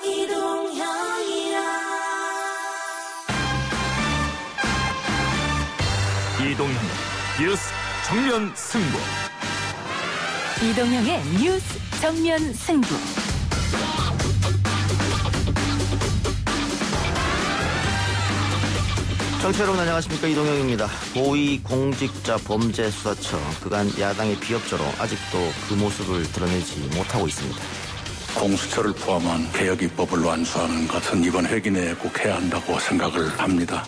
이동형의 뉴스 정면 승부. 이동형의 뉴스 정면 승부. 청취자 여러분 안녕하십니까, 이동형입니다. 고위공직자범죄수사처 그간 야당의 비협조로 아직도 그 모습을 드러내지 못하고 있습니다. 공수처를 포함한 개혁 입법을 완수하는 것은 이번 회기 내에 꼭 해야 한다고 생각을 합니다.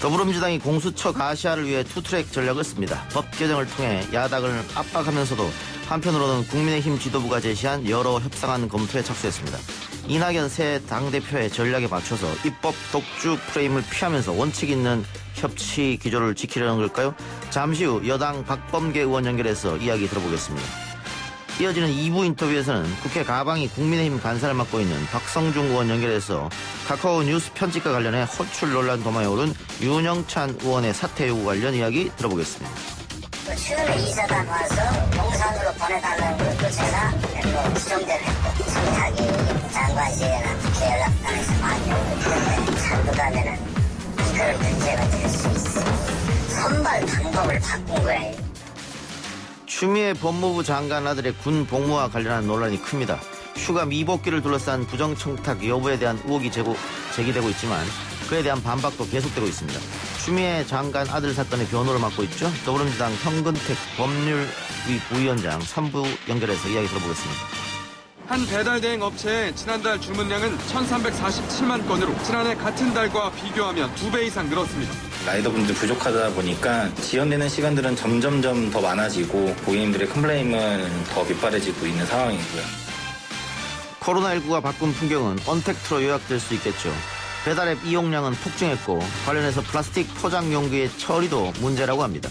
더불어민주당이 공수처 가시화를 위해 투트랙 전략을 씁니다. 법 개정을 통해 야당을 압박하면서도 한편으로는 국민의힘 지도부가 제시한 여러 협상안 검토에 착수했습니다. 이낙연 새 당대표의 전략에 맞춰서 입법 독주 프레임을 피하면서 원칙 있는 협치 기조를 지키려는 걸까요? 잠시 후 여당 박범계 의원 연결해서 이야기 들어보겠습니다. 이어지는 2부 인터뷰에서는 국회 가방이 국민의힘 간사를 맡고 있는 박성중 의원 연결해서 카카오 뉴스 편집과 관련해 호출 논란 도마에 오른 윤영찬 의원의 사퇴 요구 관련 이야기 들어보겠습니다. 최근에 이사단 와서 용산으로 보내달라는 것도 제가 또 수정대로 했고, 청탁이 장관실이나 국회 연락단에서 많이 오고 있는데 잘못 하면은 그런 문제가 될 수 있어. 선발 방법을 바꾼 거예요. 추미애 법무부 장관 아들의 군 복무와 관련한 논란이 큽니다. 휴가 미복귀를 둘러싼 부정청탁 여부에 대한 의혹이 제기되고 있지만 그에 대한 반박도 계속되고 있습니다. 추미애 장관 아들 사건의 변호를 맡고 있죠. 더불어민주당 현근택 법률위 부위원장 3부 연결해서 이야기 들어보겠습니다. 한 배달 대행 업체의 지난달 주문량은 1,347만 건으로 지난해 같은 달과 비교하면 2배 이상 늘었습니다. 라이더분들 부족하다 보니까 지연되는 시간들은 점점점 더 많아지고 고객님들의 컴플레인은 더 빗발해지고 있는 상황이고요. 코로나19가 바꾼 풍경은 언택트로 요약될 수 있겠죠. 배달앱 이용량은 폭증했고 관련해서 플라스틱 포장 용기의 처리도 문제라고 합니다.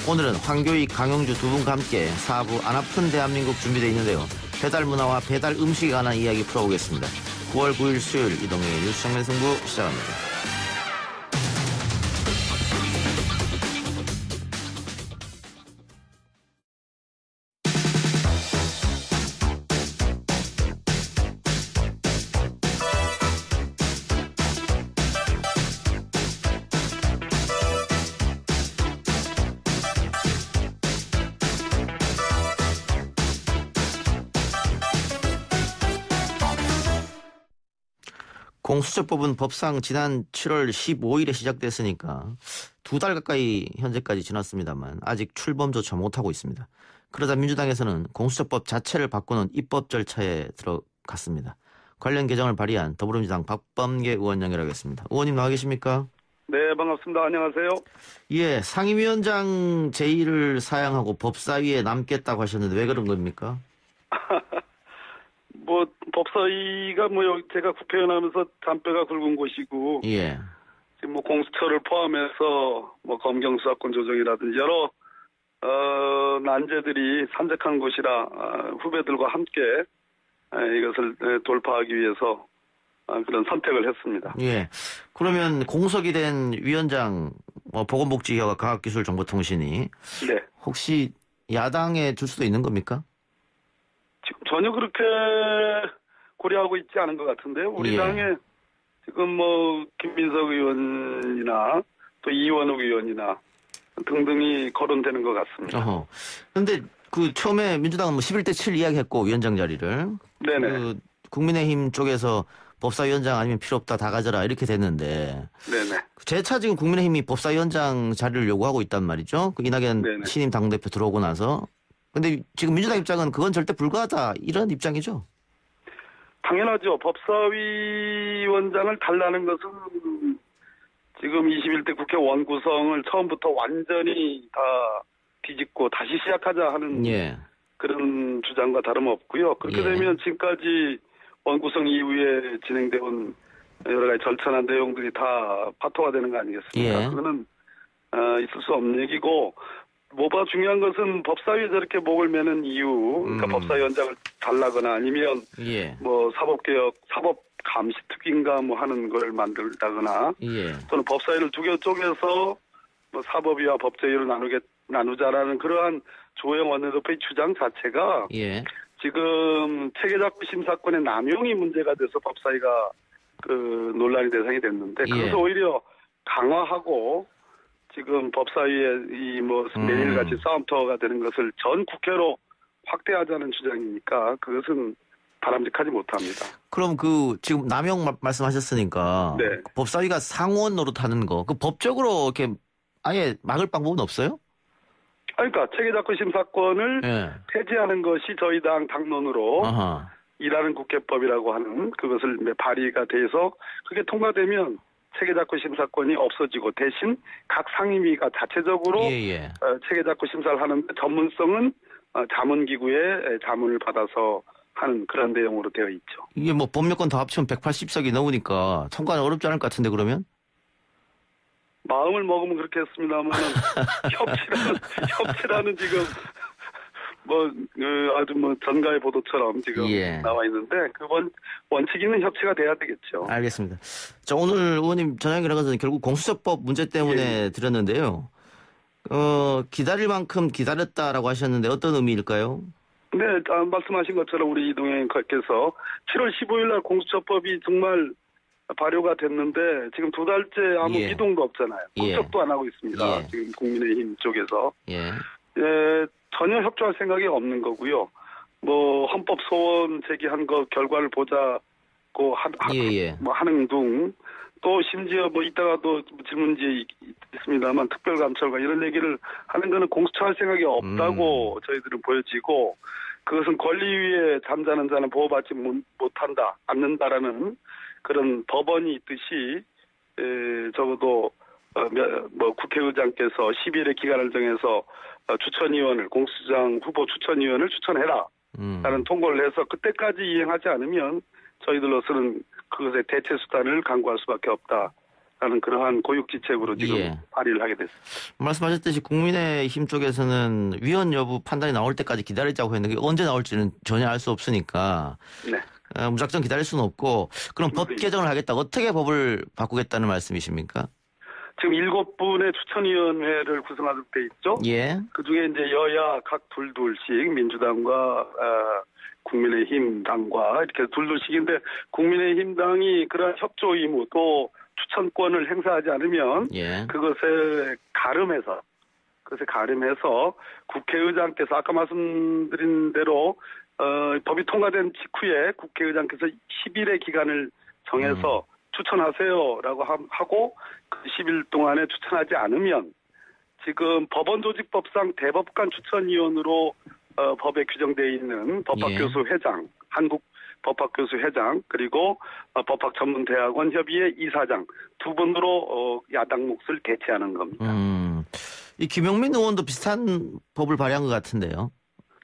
오늘은 황교익, 강영주 두 분과 함께 4부 안 아픈 대한민국 준비되어 있는데요. 배달 문화와 배달 음식에 관한 이야기 풀어보겠습니다. 9월 9일 수요일 이동형의 뉴스 정면 승부 시작합니다. 공수처법은 법상 지난 7월 15일에 시작됐으니까 2달 가까이 현재까지 지났습니다만 아직 출범조차 못하고 있습니다. 그러다 민주당에서는 공수처법 자체를 바꾸는 입법 절차에 들어갔습니다. 관련 개정을 발의한 더불어민주당 박범계 의원 연결하겠습니다. 의원님 나와 계십니까? 네, 반갑습니다. 안녕하세요. 예, 상임위원장 제1을 사양하고 법사위에 남겠다고 하셨는데 왜 그런 겁니까? 법사위가 제가 국회의원 하면서 잔뼈가 굵은 곳이고, 예. 지금 공수처를 포함해서 검경수사권 조정이라든지 여러, 난제들이 산적한 곳이라, 후배들과 함께, 이것을 돌파하기 위해서, 그런 선택을 했습니다. 예. 그러면 공석이 된 위원장, 보건복지위와 과학기술정보통신이. 네. 혹시 야당에 줄 수도 있는 겁니까? 지금 전혀 그렇게 고려하고 있지 않은 것 같은데요. 우리 당에 지금 김민석 의원이나 또 이완욱 의원이나 등등이 거론되는 것 같습니다. 그런데 처음에 민주당은 11대 7 이야기했고 위원장 자리를. 네네. 국민의힘 쪽에서 법사위원장 아니면 필요 없다 다 가져라 이렇게 됐는데. 네네. 재차 지금 국민의힘이 법사위원장 자리를 요구하고 있단 말이죠. 이낙연 네네. 신임 당대표 들어오고 나서. 근데 지금 민주당 입장은 그건 절대 불가하다 이런 입장이죠? 당연하죠. 법사위원장을 달라는 것은 지금 21대 국회 원구성을 처음부터 완전히 다 뒤집고 다시 시작하자 하는 그런 주장과 다름없고요. 그렇게 되면 지금까지 원구성 이후에 진행되어 여러 가지 절차나 내용들이 다 파토가 되는 거 아니겠습니까? 그거는 있을 수 없는 얘기고 뭐가 중요한 것은 법사위에 저렇게 목을 매는 이유, 그러니까 법사위원장을 달라거나 아니면 사법개혁, 사법감시특위인가 하는 걸 만들다거나 또는 법사위를 두 개 쪼개서 사법위와 법제위를 나누자라는 그러한 조영 원내대표의 주장 자체가 지금 체계작구 심사권의 남용이 문제가 돼서 법사위가 논란의 대상이 됐는데 그것을 오히려 강화하고 지금 법사위에 매일같이 싸움터가 되는 것을 전 국회로 확대하자는 주장이니까 그것은 바람직하지 못합니다. 그럼 지금 남용 말씀하셨으니까 네. 법사위가 상원 노릇하는 거, 법적으로 이렇게 아예 막을 방법은 없어요? 그러니까 체계작구 심사권을 폐지하는 것이 저희 당론으로 일하는 국회법이라고 하는 그것을 발의가 돼서 그게 통과되면 체계작구 심사권이 없어지고 대신 각 상임위가 자체적으로 체계작구 심사를 하는데 전문성은 자문기구의 자문을 받아서 하는 그런 내용으로 되어 있죠. 이게 법률권 다 합치면 180석이 넘으니까 통과는 어렵지 않을 것 같은데 그러면? 마음을 먹으면 그렇게 했습니다만 협치라는 지금 아주 전가의 보도처럼 지금 나와 있는데 원칙 있는 협치가 돼야 되겠죠. 알겠습니다. 자, 오늘 의원님 전화 연결한 결국 공수처법 문제 때문에 드렸는데요. 기다릴 만큼 기다렸다라고 하셨는데 어떤 의미일까요? 네, 말씀하신 것처럼 우리 이동현께서 7월 15일 날 공수처법이 정말 발효가 됐는데 지금 2달째 아무 기동도 없잖아요. 국적도 안 하고 있습니다. 지금 국민의힘 쪽에서. 전혀 협조할 생각이 없는 거고요. 헌법 소원 제기한 거 결과를 보자고 하는 둥. 또 심지어 이따가도 질문지에 있습니다만 특별감찰과 이런 얘기를 하는 거는 공수처할 생각이 없다고 저희들은 보여지고 그것은 권리 위에 잠자는 자는 보호받지 못한다, 않는다라는 그런 법원이 있듯이 적어도 국회의장께서 10일의 기간을 정해서 추천위원을 공수장 후보 추천위원을 추천해라 라는 통보를 해서 그때까지 이행하지 않으면 저희들로서는 그것의 대체 수단을 강구할 수밖에 없다라는 그러한 고육지책으로 지금 발의를 하게 됐습니다. 말씀하셨듯이 국민의힘 쪽에서는 위헌 여부 판단이 나올 때까지 기다리자고 했는데 언제 나올지는 전혀 알 수 없으니까 무작정 기다릴 수는 없고 그럼 법 개정을 하겠다. 어떻게 법을 바꾸겠다는 말씀이십니까? 지금 7분의 추천위원회를 구성하도록 돼 있죠. 그중에 이제 여야 각 둘씩 민주당과 국민의힘 당과 이렇게 둘씩인데 국민의힘 당이 그러한 협조 의무 또 추천권을 행사하지 않으면 그것에 가름해서 국회의장께서 아까 말씀드린 대로 법이 통과된 직후에 국회의장께서 10일의 기간을 정해서 추천하세요라고 하고 그 10일 동안에 추천하지 않으면 지금 법원조직법상 대법관 추천위원으로 법에 규정되어 있는 법학교수 회장, 한국 법학교수 회장 그리고 법학전문대학원 협의회 이사장 두 분으로 야당 몫을 대체하는 겁니다. 이 김용민 의원도 비슷한 법을 발의한 것 같은데요.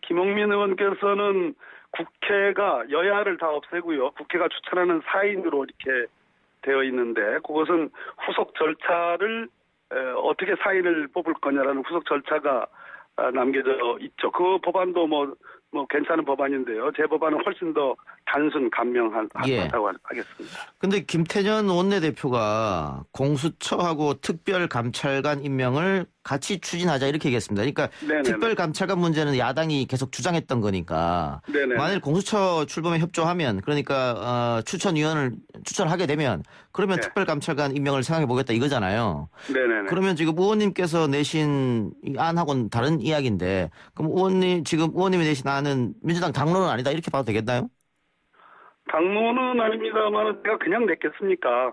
김용민 의원께서는 국회가 여야를 다 없애고요. 국회가 추천하는 4인으로 이렇게 되어 있는데 그것은 후속 절차를 어떻게 4인을 뽑을 거냐라는 후속 절차가 남겨져 있죠. 그 법안도 괜찮은 법안인데요. 제 법안은 훨씬 더 단순 간명하다고 하겠습니다. 근데 김태년 원내대표가 공수처하고 특별감찰관 임명을 같이 추진하자 이렇게 얘기했습니다. 그러니까 특별감찰관 문제는 야당이 계속 주장했던 거니까 만일 공수처 출범에 협조하면 그러니까 추천위원을 추천하게 되면 그러면 특별감찰관 임명을 생각해 보겠다 이거잖아요. 그러면 지금 의원님께서 내신 이 안하고는 다른 이야기인데 그럼 지금 의원님이 내신 안은 민주당 당론은 아니다 이렇게 봐도 되겠나요? 당론은 아닙니다만 제가 그냥 냈겠습니까?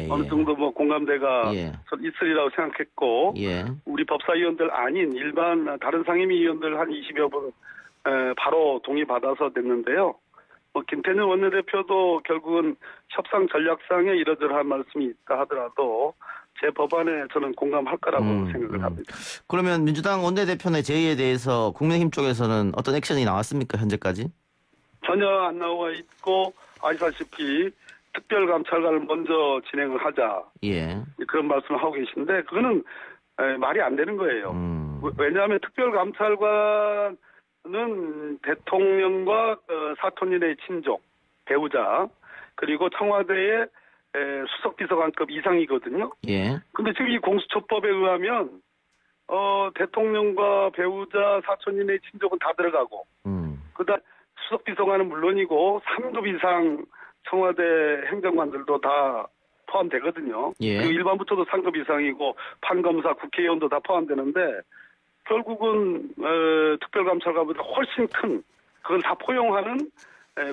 어느 정도 공감대가 있으리라고 생각했고 우리 법사위원들 아닌 일반 다른 상임위원들 한 20여 분 바로 동의받아서 냈는데요. 김태년 원내대표도 결국은 협상 전략상에 이러저러한 말씀이 있다 하더라도 제 법안에 저는 공감할 거라고 생각을 합니다. 그러면 민주당 원내대표의 제의에 대해서 국민의힘 쪽에서는 어떤 액션이 나왔습니까? 현재까지? 전혀 안 나와 있고 아시다시피 특별감찰관을 먼저 진행을 하자. 그런 말씀을 하고 계신데 그거는 말이 안 되는 거예요. 왜냐하면 특별감찰관은 대통령과 사촌인의 친족, 배우자 그리고 청와대의 수석비서관급 이상이거든요. 근데 지금 이 공수처법에 의하면 대통령과 배우자, 사촌인의 친족은 다 들어가고 그다음 수석 비서관은 물론이고 3급 이상 청와대 행정관들도 다 포함되거든요. 예. 그 일반 부처도 3급 이상이고 판검사, 국회의원도 다 포함되는데 결국은 특별감찰관보다 훨씬 큰 그걸 다 포용하는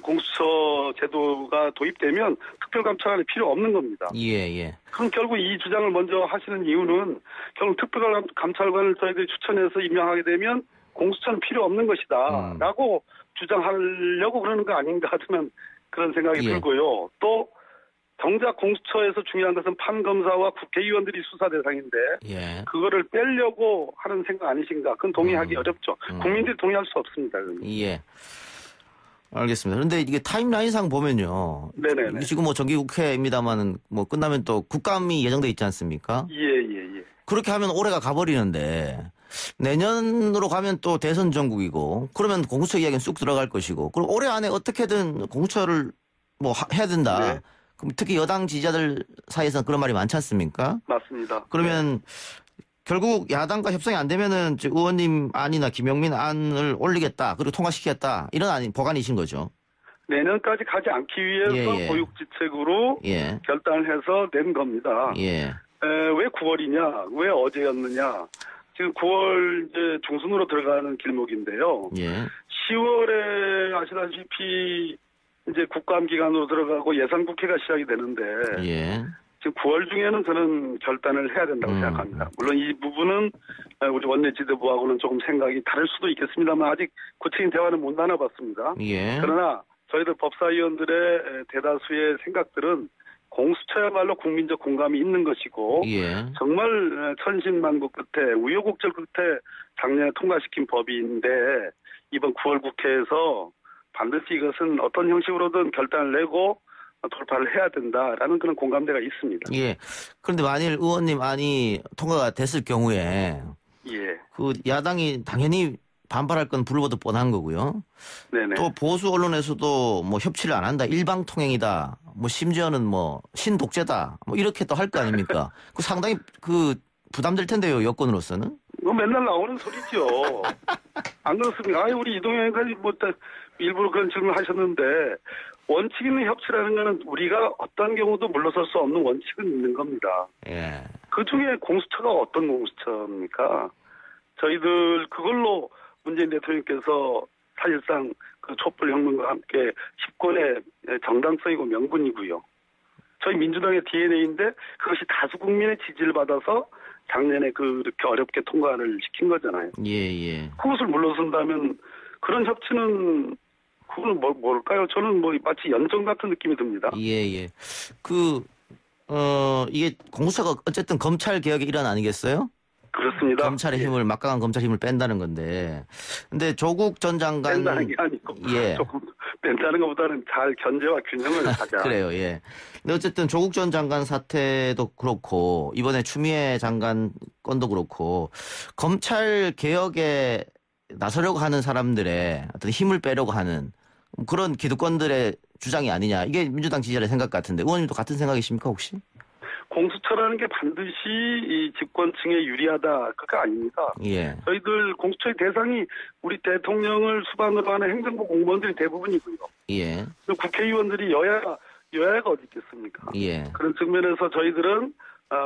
공수처 제도가 도입되면 특별감찰관이 필요 없는 겁니다. 예. 그럼 결국 이 주장을 먼저 하시는 이유는 결국 특별감찰관을 저희들이 추천해서 임명하게 되면 공수처는 필요 없는 것이다 라고 주장하려고 그러는 거 아닌가 하면 그런 생각이 들고요. 또 정작 공수처에서 중요한 것은 판검사와 국회의원들이 수사 대상인데 그거를 빼려고 하는 생각 아니신가? 그건 동의하기 어렵죠. 국민들이 동의할 수 없습니다. 그건. 예. 알겠습니다. 그런데 이게 타임라인상 보면요. 네네네. 지금 뭐 정기국회입니다만은 뭐 끝나면 또 국감이 예정돼 있지 않습니까? 예. 그렇게 하면 올해가 가버리는데 내년으로 가면 또 대선 전국이고 그러면 공수처 이야기는 쑥 들어갈 것이고 그럼 올해 안에 어떻게든 공수처를 뭐 해야 된다. 네. 그럼 특히 여당 지지자들 사이에서는 그런 말이 많지 않습니까? 맞습니다. 그러면 결국 야당과 협상이 안 되면은 의원님 안이나 김용민 안을 올리겠다 그리고 통과시키겠다 이런 보관이신 거죠. 내년까지 가지 않기 위해서 고육지책으로 결단을 해서 낸 겁니다. 왜 9월이냐? 왜 어제였느냐? 지금 9월 이제 중순으로 들어가는 길목인데요. 10월에 아시다시피 이제 국감 기간으로 들어가고 예산 국회가 시작이 되는데 지금 9월 중에는 저는 결단을 해야 된다고 생각합니다. 물론 이 부분은 우리 원내 지도부하고는 조금 생각이 다를 수도 있겠습니다만 아직 구체적인 대화는 못 나눠봤습니다. 그러나 저희들 법사위원들의 대다수의 생각들은 공수처야말로 국민적 공감이 있는 것이고 정말 천신만고 끝에 우여곡절 끝에 작년에 통과시킨 법인데 이번 9월 국회에서 반드시 이것은 어떤 형식으로든 결단을 내고 돌파를 해야 된다라는 그런 공감대가 있습니다. 그런데 만일 의원님 안이 통과가 됐을 경우에 그 야당이 당연히 반발할 건 불보듯 뻔한 거고요. 또 보수 언론에서도 뭐 협치를 안 한다, 일방통행이다, 뭐 심지어는 뭐 신독재다, 뭐 이렇게 또 할 거 아닙니까? 그 상당히 그 부담될 텐데요, 여권으로서는. 맨날 나오는 소리죠. 안 그렇습니까? 우리 이동영 의원이 뭐 일부러 그런 질문을 하셨는데 원칙 있는 협치라는 거는 우리가 어떤 경우도 물러설 수 없는 원칙은 있는 겁니다. 그중에 공수처가 어떤 공수처입니까? 저희들 그걸로 문재인 대통령께서 사실상 그 촛불혁명과 함께 집권의 정당성이고 명분이고요. 저희 민주당의 DNA인데 그것이 다수 국민의 지지를 받아서 작년에 그렇게 어렵게 통과를 시킨 거잖아요. 그것을 물러선다면 그런 협치는 그건 뭘까요? 저는 뭐 마치 연정 같은 느낌이 듭니다. 이게 공수처가 어쨌든 검찰 개혁의 일환 아니겠어요? 그렇습니다. 검찰의 힘을 막강한 검찰 힘을 뺀다는 건데, 근데 조국 전 장관 뺀다는 게 아니고 조금 뺀다는 것보다는 잘 견제와 균형을 하자. 그래요, 근데 어쨌든 조국 전 장관 사태도 그렇고 이번에 추미애 장관 건도 그렇고 검찰 개혁에 나서려고 하는 사람들의 어떤 힘을 빼려고 하는 그런 기득권들의 주장이 아니냐. 이게 민주당 지지자의 생각 같은데 의원님도 같은 생각이십니까 혹시? 공수처라는 게 반드시 이 집권층에 유리하다. 그거 아닙니다. 저희들 공수처의 대상이 우리 대통령을 수반으로 하는 행정부 공무원들이 대부분이고요. 국회의원들이 여야가 어디 있겠습니까? 그런 측면에서 저희들은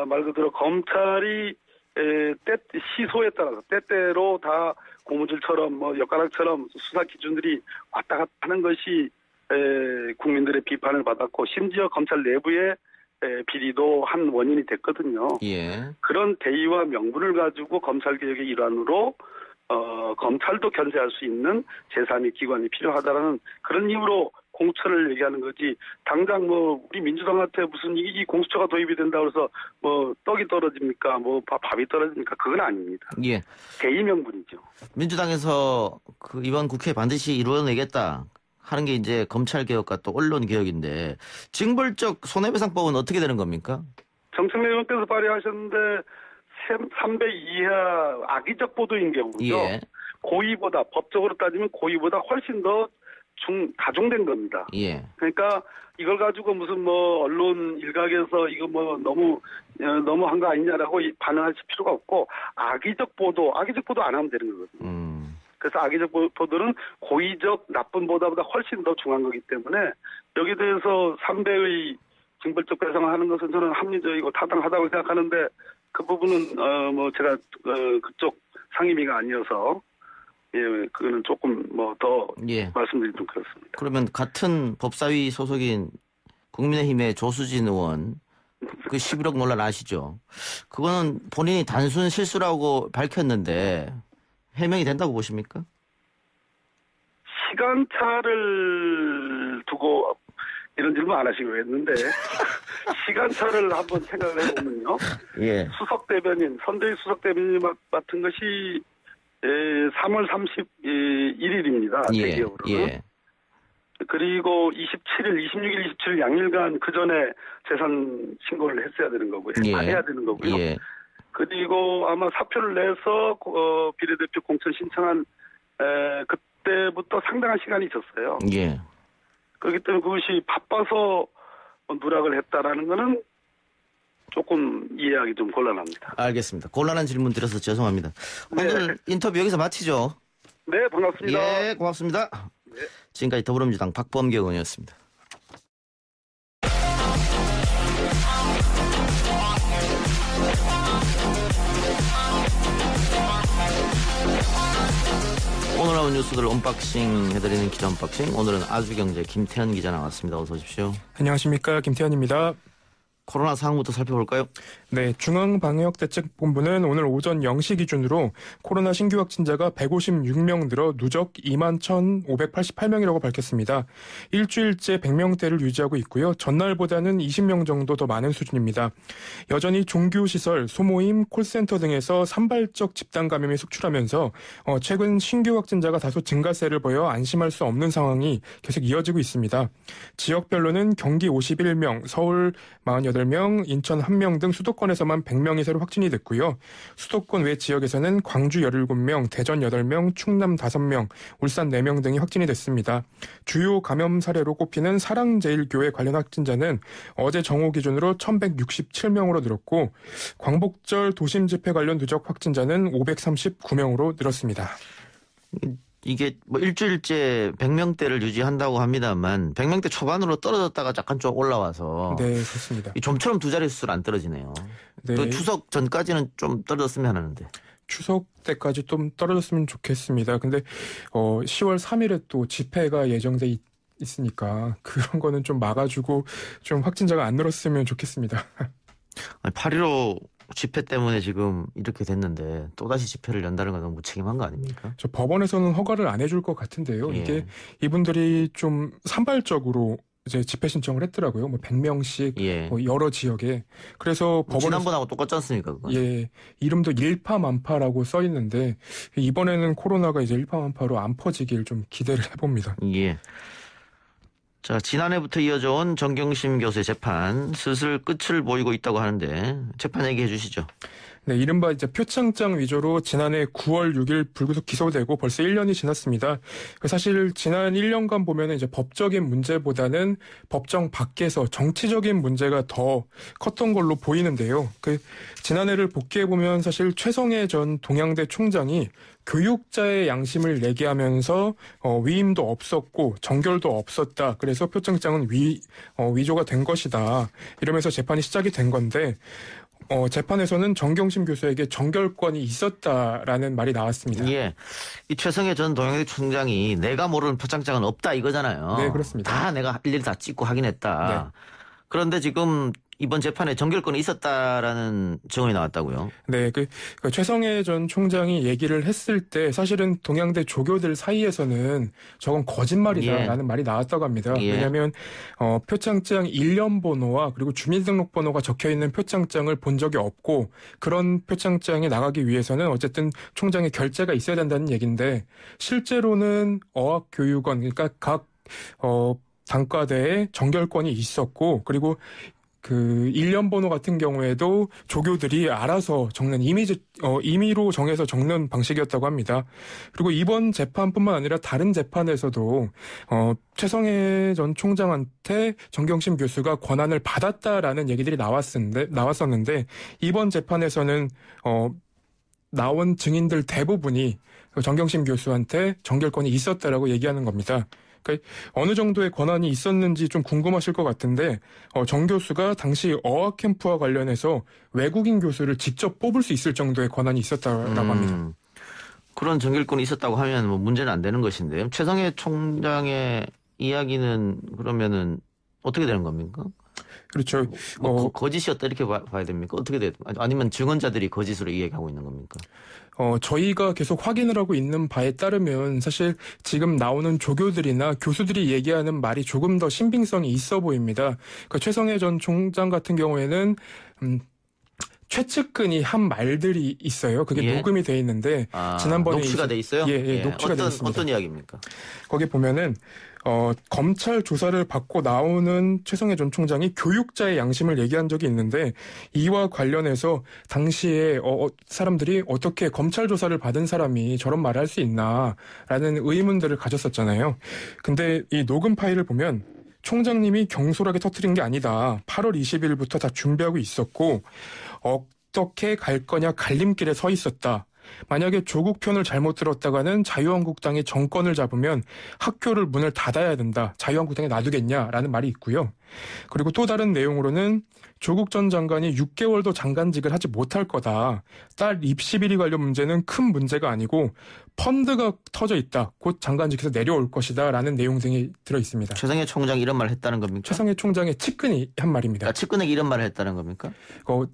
말 그대로 검찰이 시소에 따라서 때때로 다 고무줄처럼 뭐 엿가락처럼 수사 기준들이 왔다 갔다 하는 것이 국민들의 비판을 받았고 심지어 검찰 내부의 비리도 한 원인이 됐거든요. 그런 대의와 명분을 가지고 검찰개혁의 일환으로 검찰도 견제할 수 있는 제3의 기관이 필요하다라는 그런 이유로 공수처를 얘기하는 거지 당장 뭐 우리 민주당한테 무슨 이 공수처가 도입이 된다고 해서 뭐 떡이 떨어집니까 뭐 밥이 떨어집니까 그건 아닙니다. 대의 명분이죠. 민주당에서 그 이번 국회에 반드시 이루어내겠다 하는 게 이제 검찰개혁과 또 언론개혁인데 징벌적 손해배상법은 어떻게 되는 겁니까? 정청래 의원께서 발의하셨는데 300 이하 악의적 보도인 경우죠. 고의보다 법적으로 따지면 고의보다 훨씬 더 가중된 겁니다. 그러니까 이걸 가지고 무슨 뭐 언론 일각에서 이거 뭐 너무 한 거 아니냐라고 반응하실 필요가 없고 악의적 보도 안 하면 되는 거거든요. 그래서 악의적 보도는 고의적 나쁜 보도보다 훨씬 더 중요한 거기 때문에 여기에 대해서 3배의 징벌적 배상을 하는 것은 저는 합리적이고 타당하다고 생각하는데 그 부분은 제가 그쪽 상임위가 아니어서 그거는 조금 더 말씀드리면 좀 그렇습니다. 그러면 같은 법사위 소속인 국민의힘의 조수진 의원 그 11억 논란 아시죠? 그거는 본인이 단순 실수라고 밝혔는데 해명이 된다고 보십니까? 시간차를 두고 이런 질문 안 하시고 했는데 시간차를 한번 생각을 해보면요. 수석 대변인, 선대위 수석 대변인이 맡은 것이 3월 31일입니다. 대기업으로는. 그리고 27일, 26일, 27일 양일간 그 전에 재산 신고를 했어야 되는 거고요. 해야 되는 거고요. 그리고 아마 사표를 내서 비례대표 공천 신청한 그때부터 상당한 시간이 있었어요. 그렇기 때문에 그것이 바빠서 누락을 했다라는 거는 조금 이해하기 좀 곤란합니다. 알겠습니다. 곤란한 질문 드려서 죄송합니다. 오늘 인터뷰 여기서 마치죠. 네, 반갑습니다. 고맙습니다. 지금까지 더불어민주당 박범계 의원이었습니다. 오늘 나온 뉴스들 언박싱 해드리는 기자 언박싱. 오늘은 아주경제 김태현 기자 나왔습니다. 어서 오십시오. 안녕하십니까. 김태현입니다. 코로나 상황부터 살펴볼까요? 네, 중앙방역대책본부는 오늘 오전 0시 기준으로 코로나 신규 확진자가 156명 늘어 누적 21,588명이라고 밝혔습니다. 일주일째 100명대를 유지하고 있고요. 전날보다는 20명 정도 더 많은 수준입니다. 여전히 종교시설, 소모임, 콜센터 등에서 산발적 집단 감염이 속출하면서 최근 신규 확진자가 다소 증가세를 보여 안심할 수 없는 상황이 계속 이어지고 있습니다. 지역별로는 경기 51명, 서울 48명, 인천 1명 등 수도권에서만 100명이 새로 확진이 됐고요. 수도권 외 지역에서는 광주 17명, 대전 8명, 충남 5명, 울산 4명 등이 확진이 됐습니다. 주요 감염 사례로 꼽히는 사랑제일교회 관련 확진자는 어제 정오 기준으로 1,167명으로 늘었고 광복절 도심 집회 관련 누적 확진자는 539명으로 늘었습니다. 이게 일주일째 100명대를 유지한다고 합니다만 100명대 초반으로 떨어졌다가 약간 좀 올라와서 네, 그렇습니다. 좀처럼 두 자릿수로 안 떨어지네요. 네. 또 추석 전까지는 좀 떨어졌으면 하는데. 추석 때까지 좀 떨어졌으면 좋겠습니다. 근데 10월 3일에 또 집회가 예정돼 있으니까 그런 거는 좀 막아주고 좀 확진자가 안 늘었으면 좋겠습니다. 8.15 집회 때문에 지금 이렇게 됐는데 또다시 집회를 연다는 건 너무 무책임한 거 아닙니까? 저 법원에서는 허가를 안 해줄 것 같은데요. 이게 이분들이 좀 산발적으로 이제 집회 신청을 했더라고요. 100명씩 여러 지역에. 그래서 법원 지난번하고 똑같지 않습니까? 그건? 이름도 일파만파라고 써 있는데 이번에는 코로나가 이제 일파만파로 안 퍼지길 좀 기대를 해봅니다. 자, 지난해부터 이어져 온 정경심 교수의 재판 슬슬 끝을 보이고 있다고 하는데 재판 얘기해 주시죠. 네, 이른바 이제 표창장 위조로 지난해 9월 6일 불구속 기소되고 벌써 1년이 지났습니다. 사실 지난 1년간 보면은 이제 법적인 문제보다는 법정 밖에서 정치적인 문제가 더 컸던 걸로 보이는데요. 지난해를 복귀해 보면 사실 최성해 전 동양대 총장이 교육자의 양심을 얘기하면서 위임도 없었고 정결도 없었다. 그래서 표창장은 위조가 된 것이다. 이러면서 재판이 시작이 된 건데 재판에서는 정경심 교수에게 정결권이 있었다라는 말이 나왔습니다. 이 최성해 전 동양대 총장이 내가 모르는 표창장은 없다 이거잖아요. 네, 그렇습니다. 다 내가 일일이 다 찍고 확인했다. 그런데 지금 이번 재판에 정결권이 있었다라는 증언이 나왔다고요? 네, 최성해 전 총장이 얘기를 했을 때 사실은 동양대 조교들 사이에서는 저건 거짓말이다라는 말이 나왔다고 합니다. 왜냐하면 표창장 일련 번호와 그리고 주민등록번호가 적혀있는 표창장을 본 적이 없고 그런 표창장이 나가기 위해서는 어쨌든 총장의 결재가 있어야 된다는 얘기인데 실제로는 어학교육원 그러니까 각 단과대에 정결권이 있었고 그리고 일련 번호 같은 경우에도 조교들이 알아서 적는 임의로 정해서 적는 방식이었다고 합니다. 그리고 이번 재판뿐만 아니라 다른 재판에서도 최성해 전 총장한테 정경심 교수가 권한을 받았다라는 얘기들이 나왔었는데 이번 재판에서는 나온 증인들 대부분이 정경심 교수한테 정결권이 있었다라고 얘기하는 겁니다. 그러니까 어느 정도의 권한이 있었는지 좀 궁금하실 것 같은데 정 교수가 당시 어학 캠프와 관련해서 외국인 교수를 직접 뽑을 수 있을 정도의 권한이 있었다라고 합니다. 그런 정결권이 있었다고 하면 뭐 문제는 안 되는 것인데요. 최성해 총장의 이야기는 그러면은 어떻게 되는 겁니까? 그렇죠. 거짓이었다 이렇게 봐야 됩니까? 어떻게 돼요? 아니면 증언자들이 거짓으로 이야기하고 있는 겁니까? 저희가 계속 확인을 하고 있는 바에 따르면 사실 지금 나오는 조교들이나 교수들이 얘기하는 말이 조금 더 신빙성이 있어 보입니다. 그러니까 최성해 전 총장 같은 경우에는 최측근이 한 말들이 있어요. 그게 녹음이 돼 있는데 지난번에 녹취가 돼 있어요? 녹취가 돼 있습니다. 어떤 이야기입니까? 거기 보면은 검찰 조사를 받고 나오는 최성해 전 총장이 교육자의 양심을 얘기한 적이 있는데 이와 관련해서 당시에 사람들이 어떻게 검찰 조사를 받은 사람이 저런 말을 할 수 있나라는 의문들을 가졌었잖아요. 근데 이 녹음 파일을 보면 총장님이 경솔하게 터뜨린 게 아니다. 8월 20일부터 다 준비하고 있었고 어떻게 갈 거냐 갈림길에 서 있었다. 만약에 조국 편을 잘못 들었다가는 자유한국당이 정권을 잡으면 학교를 문을 닫아야 된다. 자유한국당에 놔두겠냐라는 말이 있고요. 그리고 또 다른 내용으로는 조국 전 장관이 6개월도 장관직을 하지 못할 거다. 딸 입시 비리 관련 문제는 큰 문제가 아니고 펀드가 터져 있다. 곧 장관직에서 내려올 것이다. 라는 내용 등이 들어있습니다. 최성해 총장이 이런 말을 했다는 겁니까? 최성해 총장의 측근이 한 말입니다. 측근에게 이런 말을 했다는 겁니까?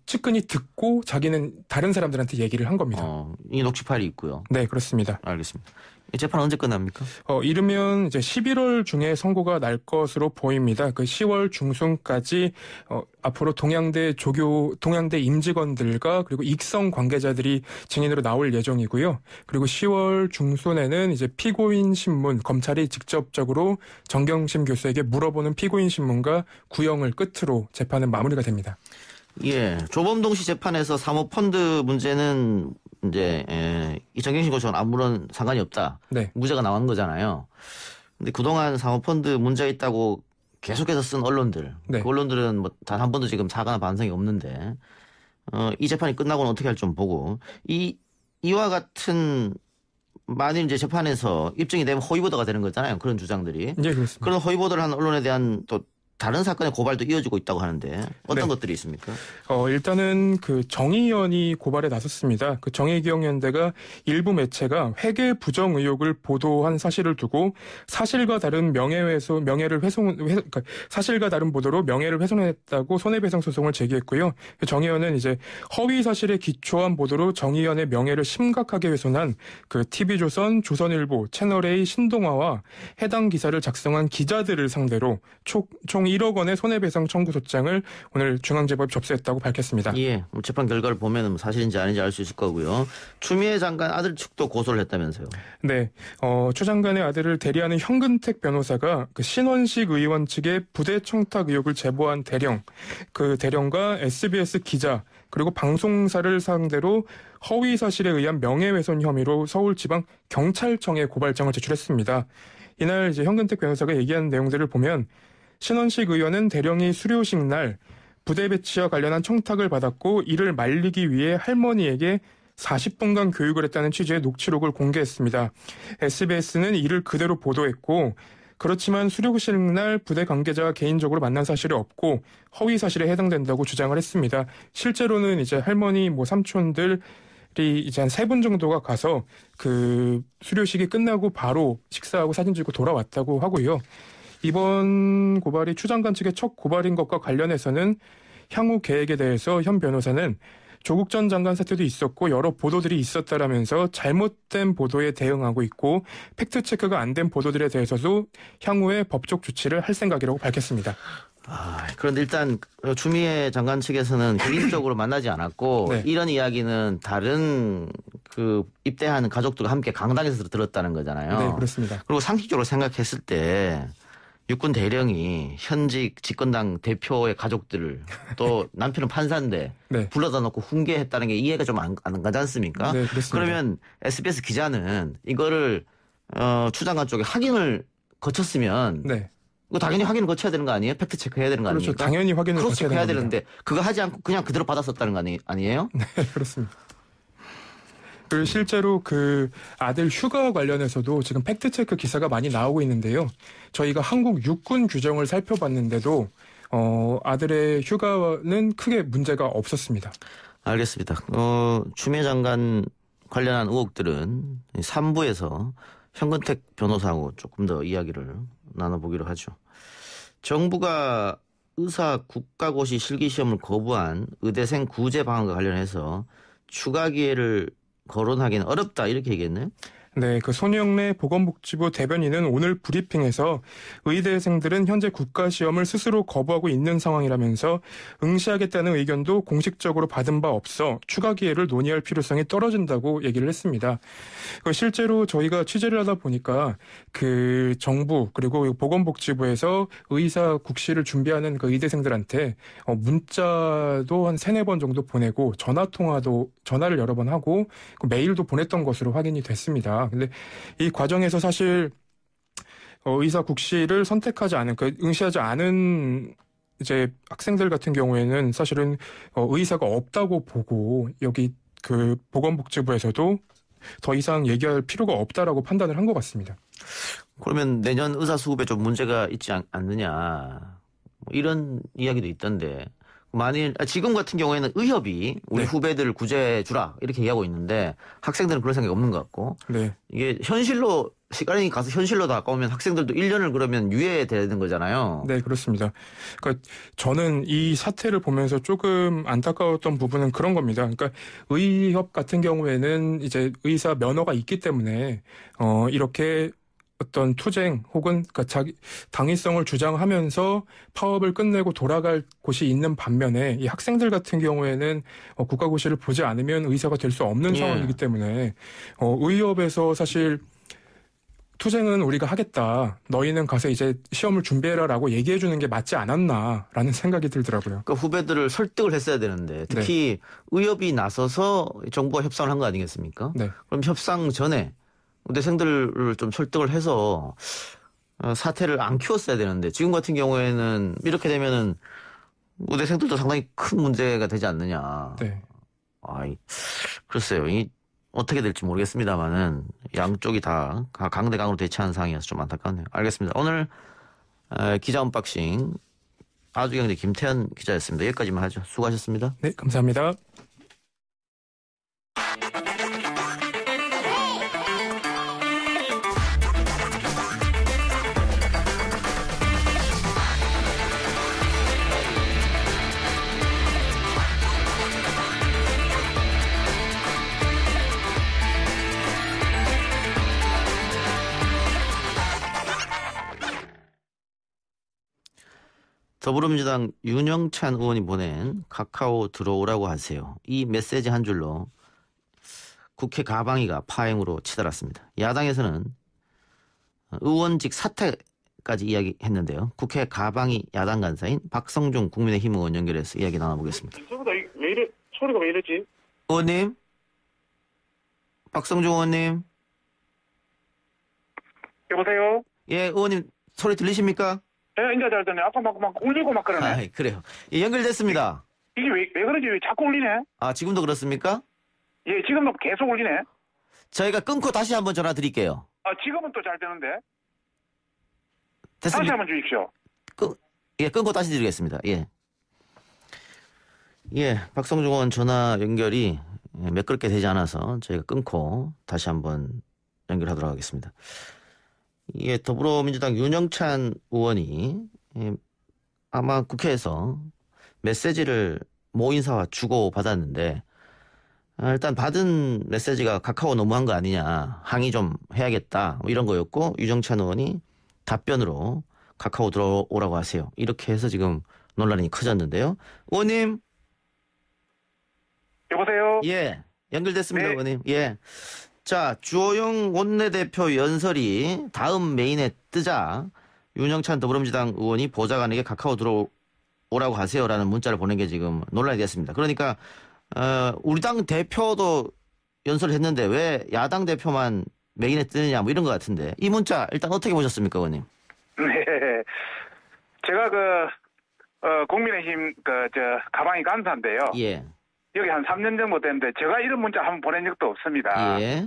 측근이 듣고 자기는 다른 사람들한테 얘기를 한 겁니다. 이 녹취 파일이 있고요. 네, 그렇습니다. 알겠습니다. 이 재판 언제 끝납니까? 이르면 이제 11월 중에 선고가 날 것으로 보입니다. 그 10월 중순까지 앞으로 동양대 임직원들과 그리고 익성 관계자들이 증인으로 나올 예정이고요. 그리고 10월 중순에는 이제 피고인 신문, 검찰이 직접적으로 정경심 교수에게 물어보는 피고인 신문과 구형을 끝으로 재판은 마무리가 됩니다. 예, 조범동 씨 재판에서 사모펀드 문제는 이제 이 정경심 교수는 아무런 상관이 없다. 네. 무죄가 나온 거잖아요. 근데 그동안 사모펀드 문제 있다고 계속해서 쓴 언론들, 네. 그 언론들은 뭐 단 한 번도 지금 사과나 반성이 없는데 이 재판이 끝나고는 어떻게 할지 좀 보고 이와 같은 만일 이제 재판에서 입증이 되면 허위 보도가 되는 거잖아요. 그런 주장들이. 네, 그렇습니다. 그런 허위 보도를 한 언론에 대한 또 다른 사건의 고발도 이어지고 있다고 하는데 어떤 것들이 있습니까? 일단은 그 정의연이 고발에 나섰습니다. 그 정의기억연대가 일부 매체가 회계 부정 의혹을 보도한 사실을 두고 사실과 다른 사실과 다른 보도로 명예를 훼손했다고 손해배상 소송을 제기했고요. 정의연은 이제 허위 사실에 기초한 보도로 정의연의 명예를 심각하게 훼손한 그 TV조선, 조선일보, 채널A, 신동아와 해당 기사를 작성한 기자들을 상대로 총 1억 원의 손해배상 청구 소장을 오늘 중앙재법에 접수했다고 밝혔습니다. 예, 재판 결과를 보면 사실인지 아닌지 알 수 있을 거고요. 추미애 장관 아들 측도 고소를 했다면서요? 네, 추 장관의 아들을 대리하는 현근택 변호사가 그 신원식 의원 측에 부대 청탁 의혹을 제보한 그 대령과 SBS 기자 그리고 방송사를 상대로 허위 사실에 의한 명예훼손 혐의로 서울지방 경찰청에 고발장을 제출했습니다. 이날 이제 현근택 변호사가 얘기한 내용들을 보면 신원식 의원은 대령이 수료식 날 부대 배치와 관련한 청탁을 받았고 이를 말리기 위해 할머니에게 40분간 교육을 했다는 취지의 녹취록을 공개했습니다. SBS는 이를 그대로 보도했고 그렇지만 수료식 날 부대 관계자와 개인적으로 만난 사실이 없고 허위 사실에 해당된다고 주장을 했습니다. 실제로는 이제 할머니 삼촌들 이제 한 3분 정도가 가서 그 수료식이 끝나고 바로 식사하고 사진 찍고 돌아왔다고 하고요. 이번 고발이 추 장관 측의 첫 고발인 것과 관련해서는 향후 계획에 대해서 현 변호사는 조국 전 장관 사태도 있었고 여러 보도들이 있었다라면서 잘못된 보도에 대응하고 있고 팩트체크가 안 된 보도들에 대해서도 향후에 법적 조치를 할 생각이라고 밝혔습니다. 그런데 일단 추미애 장관 측에서는 개인적으로 만나지 않았고 네. 이런 이야기는 다른 그 입대하는 가족들과 함께 강당에서 들었다는 거잖아요. 네, 그렇습니다. 그리고 상식적으로 생각했을 때 육군 대령이 현직 집권당 대표의 가족들을 또 남편은 판사인데 네. 불러다 놓고 훈계했다는 게 이해가 좀 안 가지 않습니까? 네, 그렇습니다. 그러면 SBS 기자는 이거를 추 장관 쪽에 확인을 거쳤으면 네. 이거 당연히 확인을 거쳐야 되는 거 아니에요? 팩트 체크 해야 되는 거 그렇죠. 아닙니까? 당연히 확인을 거쳐야 해야 되는데 그거 하지 않고 그냥 그대로 받았었다는 거 아니에요? 네, 그렇습니다. 그 실제로 그 아들 휴가 관련해서도 지금 팩트체크 기사가 많이 나오고 있는데요. 저희가 한국 육군 규정을 살펴봤는데도 아들의 휴가는 크게 문제가 없었습니다. 알겠습니다. 추미애 장관 관련한 의혹들은 3부에서 현근택 변호사하고 조금 더 이야기를 나눠보기로 하죠. 정부가 의사 국가고시 실기시험을 거부한 의대생 구제 방안과 관련해서 추가 기회를 거론하기는 어렵다 이렇게 얘기했네요. 네, 그 손영래 보건복지부 대변인은 오늘 브리핑에서 의대생들은 현재 국가시험을 스스로 거부하고 있는 상황이라면서 응시하겠다는 의견도 공식적으로 받은 바 없어 추가 기회를 논의할 필요성이 떨어진다고 얘기를 했습니다. 실제로 저희가 취재를 하다 보니까 그 정부 그리고 보건복지부에서 의사 국시를 준비하는 그 의대생들한테 문자도 한 3-4번 정도 보내고 전화를 여러 번 하고 메일도 보냈던 것으로 확인이 됐습니다. 근데 이 과정에서 사실 의사 국시를 선택하지 않은, 응시하지 않은 이제 학생들 같은 경우에는 사실은 의사가 없다고 보고 여기 그 보건복지부에서도 더 이상 얘기할 필요가 없다라고 판단을 한 것 같습니다. 그러면 내년 의사 수급에 좀 문제가 있지 않느냐 이런 이야기도 있던데. 만일 지금 같은 경우에는 의협이 우리 후배들 구제해 주라 이렇게 얘기하고 있는데 학생들은 그런 생각이 없는 것 같고 이게 현실로 시간이 가서 현실로 다가오면 학생들도 1년을 그러면 유예되는 거잖아요. 네, 그렇습니다. 그러니까 저는 이 사태를 보면서 조금 안타까웠던 부분은 그런 겁니다. 그러니까 의협 같은 경우에는 이제 의사 면허가 있기 때문에 이렇게 어떤 투쟁 혹은 자기 당위성을 주장하면서 파업을 끝내고 돌아갈 곳이 있는 반면에 이 학생들 같은 경우에는 국가고시를 보지 않으면 의사가 될 수 없는 상황이기 때문에 의협에서 사실 투쟁은 우리가 하겠다. 너희는 가서 이제 시험을 준비해라라고 얘기해 주는 게 맞지 않았나라는 생각이 들더라고요. 그러니까 후배들을 설득을 했어야 되는데 특히 의협이 나서서 정부와 협상을 한 거 아니겠습니까? 그럼 협상 전에 의대생들을 좀 설득을 해서 사태를 안 키웠어야 되는데 지금 같은 경우에는 이렇게 되면은 의대생들도 상당히 큰 문제가 되지 않느냐. 글쎄요. 어떻게 될지 모르겠습니다만은 양쪽이 다 강대강으로 대치하는 상황이어서 좀 안타깝네요. 알겠습니다. 오늘 기자 언박싱 아주경제 김태현 기자였습니다. 여기까지만 하죠. 수고하셨습니다. 네, 감사합니다. 더불어민주당 윤영찬 의원이 보낸 카카오 들어오라고 하세요. 이 메시지 한 줄로 국회 가방위가 파행으로 치달았습니다. 야당에서는 의원직 사퇴까지 이야기했는데요. 국회 가방위 야당 간사인 박성중 국민의힘 의원 연결해서 이야기 나눠보겠습니다. 왜 이래? 소리가 왜 이러지? 의원님? 박성중 의원님? 여보세요? 예, 의원님 소리 들리십니까? 예, 이제 잘 듣네. 아까 막 울리고 막 그러네. 아, 그래요. 예, 연결됐습니다. 이게 왜 그러지? 왜 자꾸 울리네? 아, 지금도 그렇습니까? 예, 지금도 계속 울리네. 저희가 끊고 다시 한번 전화 드릴게요. 아, 지금은 또 잘 되는데. 됐습니다. 다시 한번 주십시오. 끊고 다시 드리겠습니다. 예, 박성중 의원 전화 연결이 매끄럽게 되지 않아서 저희가 끊고 다시 한번 연결하도록 하겠습니다. 더불어민주당 윤영찬 의원이 아마 국회에서 메시지를 모 인사와 주고받았는데 일단 받은 메시지가 카카오 너무한 거 아니냐, 항의 좀 해야겠다 이런 거였고, 윤영찬 의원이 답변으로 카카오 들어오라고 하세요. 이렇게 해서 지금 논란이 커졌는데요. 의원님. 여보세요? 예, 연결됐습니다. 네. 의원님. 예. 자, 주호영 원내대표 연설이 다음 메인에 뜨자 윤영찬 더불어민주당 의원이 보좌관에게 카카오 들어오라고 하세요라는 문자를 보낸 게 지금 논란이 됐습니다. 그러니까 우리 당 대표도 연설을 했는데 왜 야당 대표만 메인에 뜨느냐 뭐 이런 것 같은데 이 문자 일단 어떻게 보셨습니까, 의원님? 네, 제가 국민의힘 가방위 간사인데요. 예. 여기 한 3년 정도 됐는데 제가 이런 문자 한번 보낸 적도 없습니다. 예.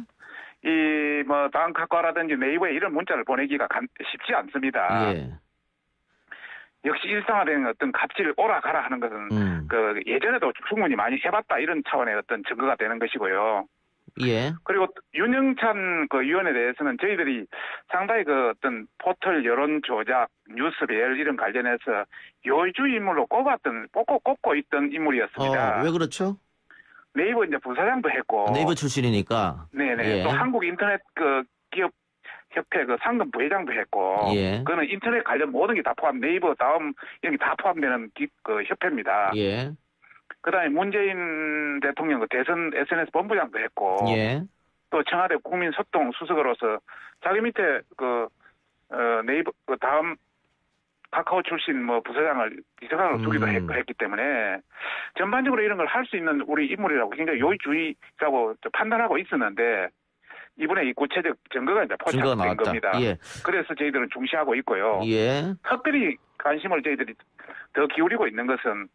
이 뭐 다음 카카오라든지 네이버에 이런 문자를 보내기가 쉽지 않습니다. 예. 역시 일상화된 어떤 갑질 오라가라 하는 것은 그 예전에도 충분히 많이 해봤다 이런 차원의 어떤 증거가 되는 것이고요. 예. 그리고 윤영찬 그 위원에 대해서는 저희들이 상당히 그 어떤 포털 여론 조작, 뉴스 배열 이런 관련해서 요주 인물로 꼽고 있던 인물이었습니다. 왜 그렇죠? 네이버 이제 부사장도 했고. 네이버 출신이니까. 네네. 예. 또 한국 인터넷 그 기업 협회 그 상금 부회장도 했고. 예. 그거는 인터넷 관련 모든 게 다 포함, 네이버 다음 이런 게 다 포함되는 그 협회입니다. 예. 그다음에 문재인 대통령 그 대선 SNS 본부장도 했고. 예. 또 청와대 국민소통 수석으로서 자기 밑에 네이버 그 다음 카카오 출신 뭐 부사장을 비서관으로 두기도 했기 때문에 전반적으로 이런 걸 할 수 있는 우리 인물이라고 굉장히 요의주의라고 판단하고 있었는데 이번에 이 구체적 증거가 이제 포착된 겁니다. 예. 그래서 저희들은 중시하고 있고요. 예. 특별히 관심을 저희들이 더 기울이고 있는 것은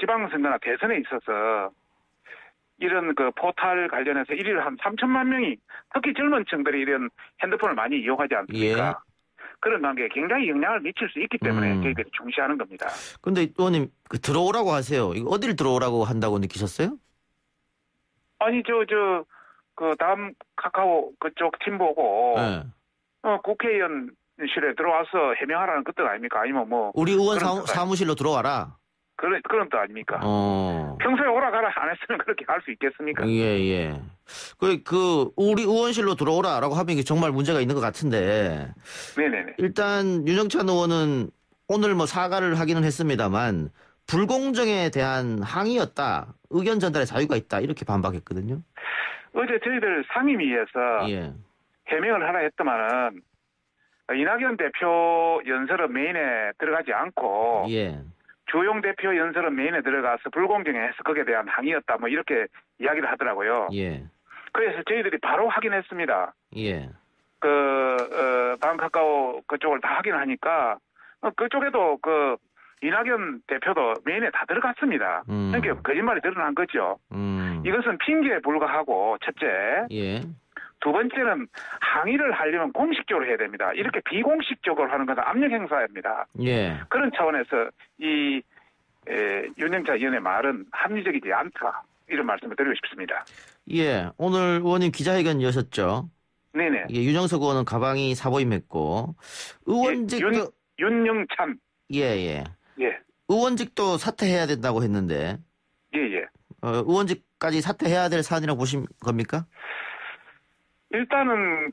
지방선거나 대선에 있어서 이런 그 포탈 관련해서 일일 한 3천만 명이 특히 젊은 층들이 이런 핸드폰을 많이 이용하지 않습니까? 예. 그런 관계에 굉장히 영향을 미칠 수 있기 때문에 저희들이 중시하는 겁니다. 그런데 의원님 들어오라고 하세요. 이거 어딜 들어오라고 한다고 느끼셨어요? 아니 그 다음 카카오 그쪽 팀보고 네. 국회의원실에 들어와서 해명하라는 그 뜻 아닙니까? 아니면 뭐 우리 의원 사무실로 들어와라. 그런 뜻 아닙니까? 평소에 오라가라 안 했으면 그렇게 할 수 있겠습니까? 예. 우리 의원실로 들어오라라고 하면 이게 정말 문제가 있는 것 같은데. 네네네. 일단 윤영찬 의원은 오늘 뭐 사과를 하기는 했습니다만 불공정에 대한 항의였다. 의견 전달의 자유가 있다. 이렇게 반박했거든요. 어제 저희들 상임위에서 해명을 하라 했더만은 이낙연 대표 연설은 메인에 들어가지 않고 주용 대표 연설은 메인에 들어가서 불공정해 해석에 대한 항의였다. 뭐 이렇게 이야기를 하더라고요. 그래서 저희들이 바로 확인했습니다. 다음 카카오 그쪽을 다 확인하니까 그쪽에도 이낙연 대표도 메인에 다 들어갔습니다. 그러니까 거짓말이 드러난 거죠. 이것은 핑계에 불과하고 첫째. 두 번째는 항의를 하려면 공식적으로 해야 됩니다. 이렇게 비공식적으로 하는 것은 압력 행사입니다. 그런 차원에서 이 윤영찬 의원의 말은 합리적이지 않다. 이런 말씀을 드리고 싶습니다. 오늘 의원님 기자회견 여셨죠? 네네. 윤영석 의원은 가방이 사보임했고 의원직 윤영찬. 의원직도 사퇴해야 된다고 했는데. 의원직까지 사퇴해야 될 사안이라고 보신 겁니까? 일단은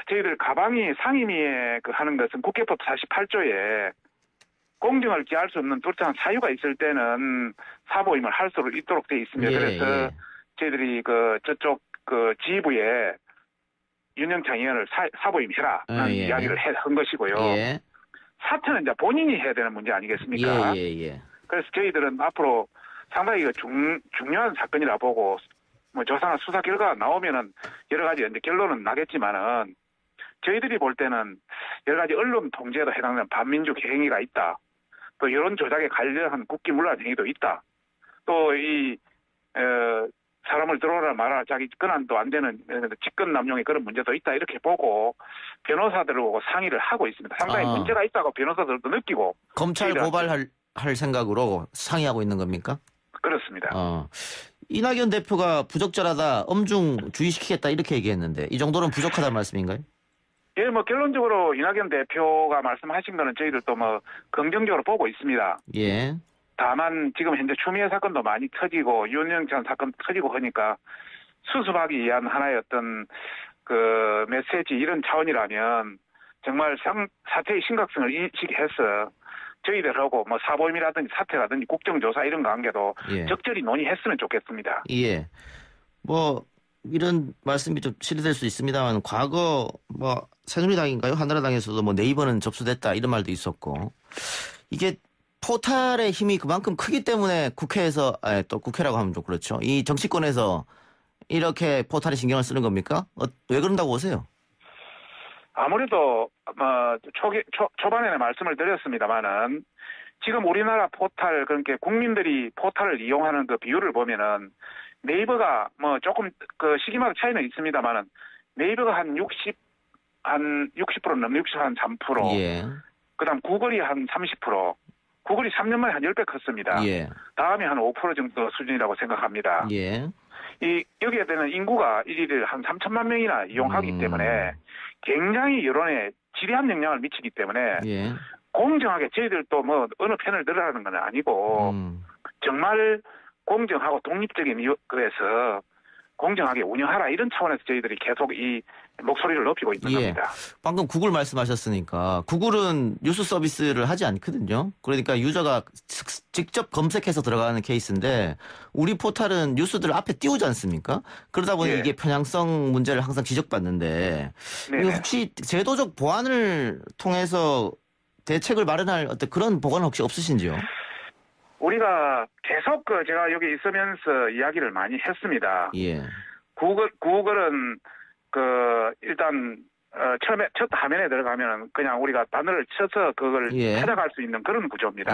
저희들 가방이 상임위에 하는 것은 국회법 48조에 공정을 기할 수 없는 뚜렷한 사유가 있을 때는 사보임을 할 수 있도록 돼 있습니다. 그래서 저희들이 저쪽 지휘부에 윤영찬 의원을 사보임해라는 이야기를 한 것이고요. 사퇴는 이제 본인이 해야 되는 문제 아니겠습니까? 그래서 저희들은 앞으로 상당히 중요한 사건이라 보고 뭐 조사나 수사 결과가 나오면은 여러 가지 이제 결론은 나겠지만은 저희들이 볼 때는 여러 가지 언론 통제에도 해당되는 반민주 행위가 있다. 또 여론 조작에 관련한 국기문란 행위도 있다. 또 사람을 들어오라 말아 자기 권한도 안 되는 직권 남용의 그런 문제도 있다. 이렇게 보고 변호사들하고 상의를 하고 있습니다. 상당히 문제가 있다고 변호사들도 느끼고 검찰 고발할 생각으로 상의하고 있는 겁니까? 그렇습니다. 이낙연 대표가 부적절하다, 엄중 주의시키겠다 이렇게 얘기했는데 이 정도는 부족하다는 말씀인가요? 뭐 결론적으로 이낙연 대표가 말씀하신 거는 저희들도 뭐 긍정적으로 보고 있습니다. 다만 지금 현재 추미애 사건도 많이 터지고 윤영찬 사건 터지고 하니까 수습하기 위한 하나의 어떤 메시지 이런 차원이라면 정말 사태의 심각성을 인식해서 저희들하고 뭐 사보임이라든지 사퇴라든지 국정조사 이런 관계도 적절히 논의했으면 좋겠습니다. 뭐 이런 말씀이 좀 실례될 수 있습니다만 과거 뭐 새누리당인가요? 한나라당에서도 뭐 네이버는 접수됐다 이런 말도 있었고 이게 포탈의 힘이 그만큼 크기 때문에 국회에서 또 국회라고 하면 좀 그렇죠. 이 정치권에서 이렇게 포탈에 신경을 쓰는 겁니까? 왜 그런다고 보세요? 아무래도 초반에는 말씀을 드렸습니다만은 지금 우리나라 포탈 그러니까 국민들이 포탈을 이용하는 그 비율을 보면은 네이버가 뭐 조금 그 시기마다 차이는 있습니다만은 네이버가 한 60% 넘는 63%. 예. 그다음 구글이 한 30%. 구글이 3년 만에 한 10배 컸습니다. 예. 다음에 한 5% 정도 수준이라고 생각합니다. 예. 여기에 대한 인구가 일일을 한 3천만 명이나 이용하기 때문에 굉장히 여론에 지대한 영향을 미치기 때문에 예. 공정하게 저희들도 뭐 어느 편을 들으라는 건 아니고 정말 공정하고 독립적인 그래서 공정하게 운영하라 이런 차원에서 저희들이 계속 이 목소리를 높이고 있는 겁니다. 방금 구글 말씀하셨으니까 구글은 뉴스 서비스를 하지 않거든요. 그러니까 유저가 직접 검색해서 들어가는 케이스인데 우리 포탈은 뉴스들 앞에 띄우지 않습니까? 그러다 보니 이게 편향성 문제를 항상 지적받는데 혹시 제도적 보완을 통해서 대책을 마련할 어떤 그런 보관은 혹시 없으신지요? 우리가 계속 제가 여기 있으면서 이야기를 많이 했습니다. 예. 구글은 일단 처음에 첫 화면에 들어가면 그냥 우리가 단어를 쳐서 그걸 찾아갈 수 있는 그런 구조입니다.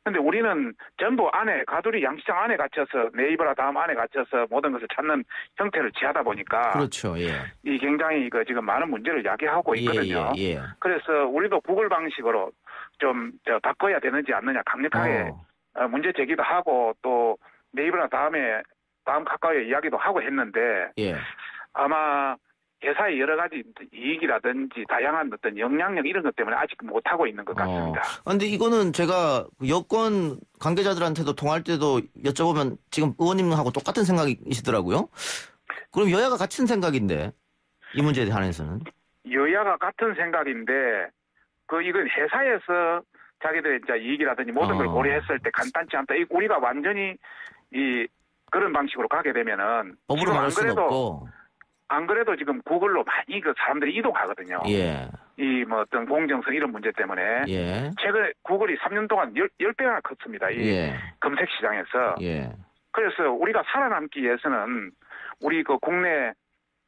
그런데 우리는 전부 안에 가두리 양시장 안에 갇혀서 네이버나 다음 안에 갇혀서 모든 것을 찾는 형태를 취하다 보니까 그렇죠. 이 굉장히 지금 많은 문제를 야기하고 있거든요. 그래서 우리도 구글 방식으로 좀 바꿔야 되는지 않느냐 강력하게 문제 제기도 하고 또 네이버나 다음 카카오에 이야기도 하고 했는데 아마 회사의 여러 가지 이익이라든지 다양한 어떤 영향력 이런 것 때문에 아직 못하고 있는 것 같습니다. 그런데 이거는 제가 여권 관계자들한테도 통화할 때도 여쭤보면 지금 의원님하고 똑같은 생각이시더라고요. 그럼 여야가 같은 생각인데 이 문제에 관해서는? 여야가 같은 생각인데 이건 회사에서 자기들의 이제 이익이라든지 모든 걸 고려했을 때 간단치 않다. 우리가 완전히 그런 방식으로 가게 되면은 법으로 막을 수는 없고. 안 그래도 지금 구글로 많이 사람들이 이동하거든요. 이 뭐 어떤 공정성 이런 문제 때문에. 최근에 구글이 3년 동안 10배나 컸습니다. 이 검색 시장에서. 그래서 우리가 살아남기 위해서는 우리 국내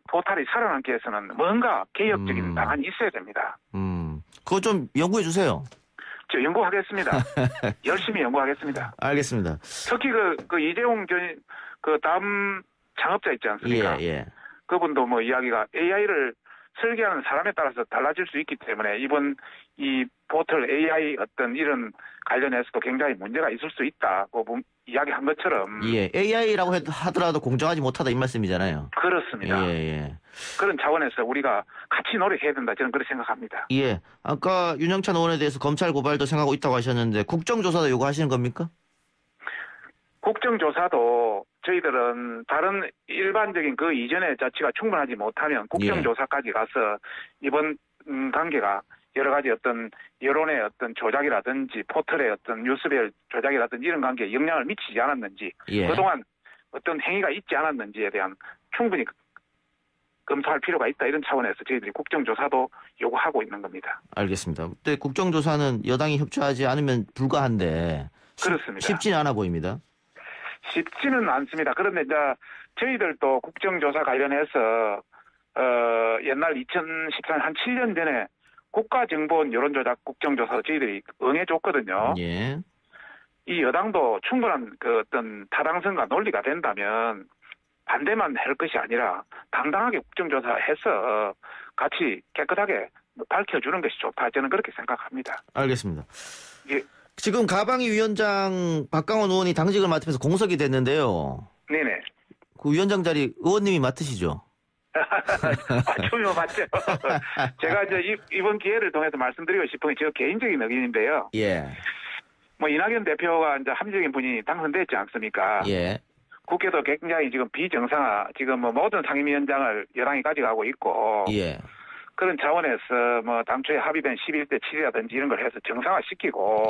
포탈이 살아남기 위해서는 뭔가 개혁적인 방안이 있어야 됩니다. 그거 좀 연구해 주세요. 저 연구하겠습니다. 열심히 연구하겠습니다. 알겠습니다. 특히 이재용 다음 창업자 있지 않습니까? 그분도 뭐 이야기가 AI를 설계하는 사람에 따라서 달라질 수 있기 때문에 이번 이 포털 AI 어떤 이런 관련해서도 굉장히 문제가 있을 수 있다고 이야기한 것처럼. AI라고 하더라도 공정하지 못하다 이 말씀이잖아요. 그렇습니다. 그런 차원에서 우리가 같이 노력해야 된다 저는 그렇게 생각합니다. 아까 윤영찬 의원에 대해서 검찰 고발도 생각하고 있다고 하셨는데 국정조사도 요구하시는 겁니까? 국정조사도 저희들은 다른 일반적인 그 이전의 자치가 충분하지 못하면 국정조사까지 가서 이번 단계가 여러 가지 어떤 여론의 어떤 조작이라든지 포털의 어떤 뉴스별 조작이라든지 이런 관계에 영향을 미치지 않았는지 그동안 어떤 행위가 있지 않았는지에 대한 충분히 검토할 필요가 있다 이런 차원에서 저희들이 국정조사도 요구하고 있는 겁니다. 알겠습니다. 근데 국정조사는 여당이 협조하지 않으면 불가한데 그렇습니다. 쉽지는 않아 보입니다. 쉽지는 않습니다. 그런데 이제 저희들도 국정조사 관련해서 옛날 2014년 한 7년 전에 국가정보원 여론조작 국정조사 저희들이 응해줬거든요. 이 여당도 충분한 어떤 타당성과 논리가 된다면 반대만 할 것이 아니라 당당하게 국정조사해서 같이 깨끗하게 밝혀주는 것이 좋다. 저는 그렇게 생각합니다. 알겠습니다. 지금 가방위 위원장 박강원 의원이 당직을 맡으면서 공석이 됐는데요. 네네. 그 위원장 자리 의원님이 맡으시죠? 맞죠, 맞죠. 제가 이제 이번 기회를 통해서 말씀드리고 싶은 게 제 개인적인 의견인데요. 뭐 이낙연 대표가 이제 합리적인 분이 당선됐지 않습니까? 국회도 굉장히 지금 비정상화, 지금 뭐 모든 상임위원장을 여당이 가져가고 있고. 그런 차원에서 뭐 당초에 합의된 11대 7이라든지 이런 걸 해서 정상화시키고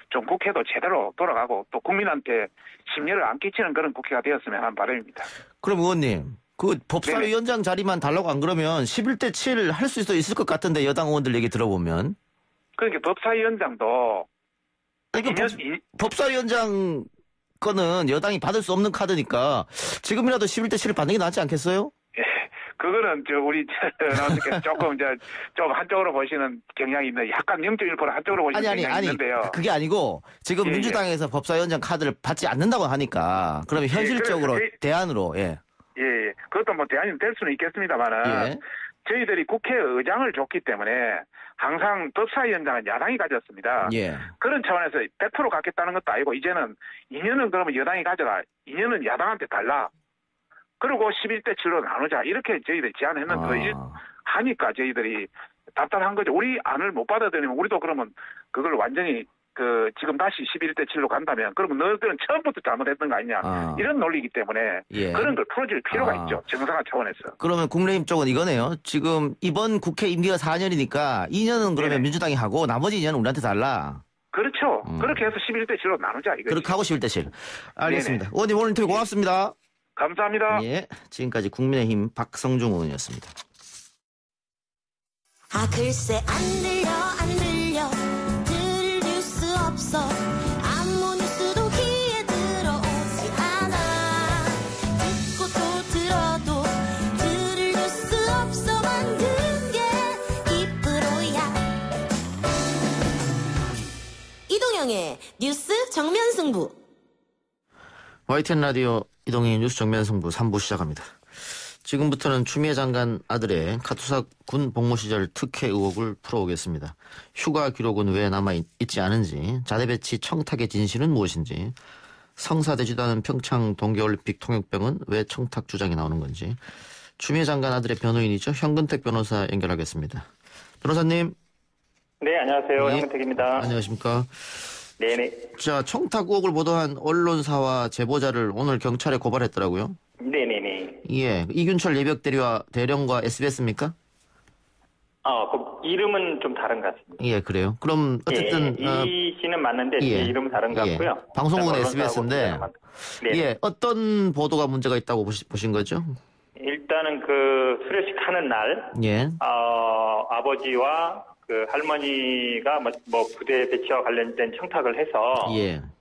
좀 국회도 제대로 돌아가고 또 국민한테 심려를 안 끼치는 그런 국회가 되었으면 하는 바람입니다. 그럼 의원님 그 법사위원장 자리만 달라고 안 그러면 11대 7 할 수 있을 것 같은데 여당 의원들 얘기 들어보면 그러니까 법사위원장도 법사위원장 거는 여당이 받을 수 없는 카드니까 지금이라도 11대 7을 받는 게 낫지 않겠어요? 그거는 우리 어떻게 조금 좀 한쪽으로 보시는 경향이 있는 약간 0.1% 한쪽으로 보시는 경향이 있는데요. 그게 아니고 지금 민주당에서 법사위원장 카드를 받지 않는다고 하니까 그러면 현실적으로 대안으로 그것도 뭐 대안이 될 수는 있겠습니다만은 저희들이 국회의장을 줬기 때문에 항상 법사위원장은 야당이 가졌습니다. 그런 차원에서 100% 갖겠다는 것도 아니고 이제는 2년은 그러면 여당이 가져라. 2년은 야당한테 달라. 그리고 11대 7로 나누자. 이렇게 저희들이 제안했는데 하니까 저희들이 답답한 거죠. 우리 안을 못 받아들이면 우리도 그러면 그걸 완전히 지금 다시 11대 7로 간다면 그러면 너희들은 처음부터 잘못했던 거 아니냐. 이런 논리이기 때문에 그런 걸 풀어줄 필요가 있죠. 정상화 차원에서. 그러면 국민의힘 쪽은 이거네요. 지금 이번 국회 임기가 4년이니까 2년은 그러면 민주당이 하고 나머지 2년은 우리한테 달라. 그렇죠. 그렇게 해서 11대 7로 나누자. 이거지. 그렇게 하고 11대 7. 알겠습니다. 의원님 오늘 인터뷰 고맙습니다. 감사합니다. 지금까지 국민의힘 박성중 의원이었습니다. 글쎄 안 들려 들을 뉴스 없어 아무 뉴스도 귀에 들어오지 않아 듣고 또 들어도 들을 뉴스 없어 만든 게 이프로야. 이동영의 뉴스 정면 승부. YTN 라디오 이동희 뉴스 정면 승부 3부 시작합니다. 지금부터는 추미애 장관 아들의 카투사 군 복무 시절 특혜 의혹을 풀어오겠습니다. 휴가 기록은 왜 남아있지 않은지, 자대 배치 청탁의 진실은 무엇인지, 성사되지도 않은 평창 동계올림픽 통역병은 왜 청탁 주장이 나오는 건지, 추미애 장관 아들의 변호인이죠. 현근택 변호사 연결하겠습니다. 변호사님. 네, 안녕하세요. 현근택입니다. 안녕하십니까. 네네. 자, 청탁 의혹을 보도한 언론사와 제보자를 오늘 경찰에 고발했더라고요. 네네네. 이균철 예비역 대령과 SBS입니까? 그 이름은 좀 다른 것 같습니다. 그래요. 그럼 어쨌든 이 씨는 맞는데 이름은 다른 것 같고요. 방송국은 SBS인데 어떤 보도가 문제가 있다고 보신 거죠? 일단은 수료식 하는 날 아버지와 할머니가 뭐 부대 배치와 관련된 청탁을 해서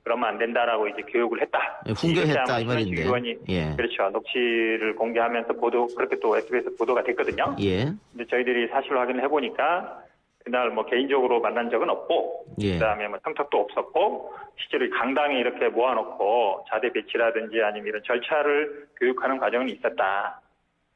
그러면 안 된다라고 이제 교육을 했다. 훈계했다 이 말인데. 의원이 그렇죠. 녹취를 공개하면서 그렇게 또 SBS 보도가 됐거든요. 근데 저희들이 사실 확인을 해보니까 그날 뭐 개인적으로 만난 적은 없고 그다음에 뭐 청탁도 없었고 실제로 강당에 이렇게 모아놓고 자대 배치라든지 아니면 이런 절차를 교육하는 과정은 있었다.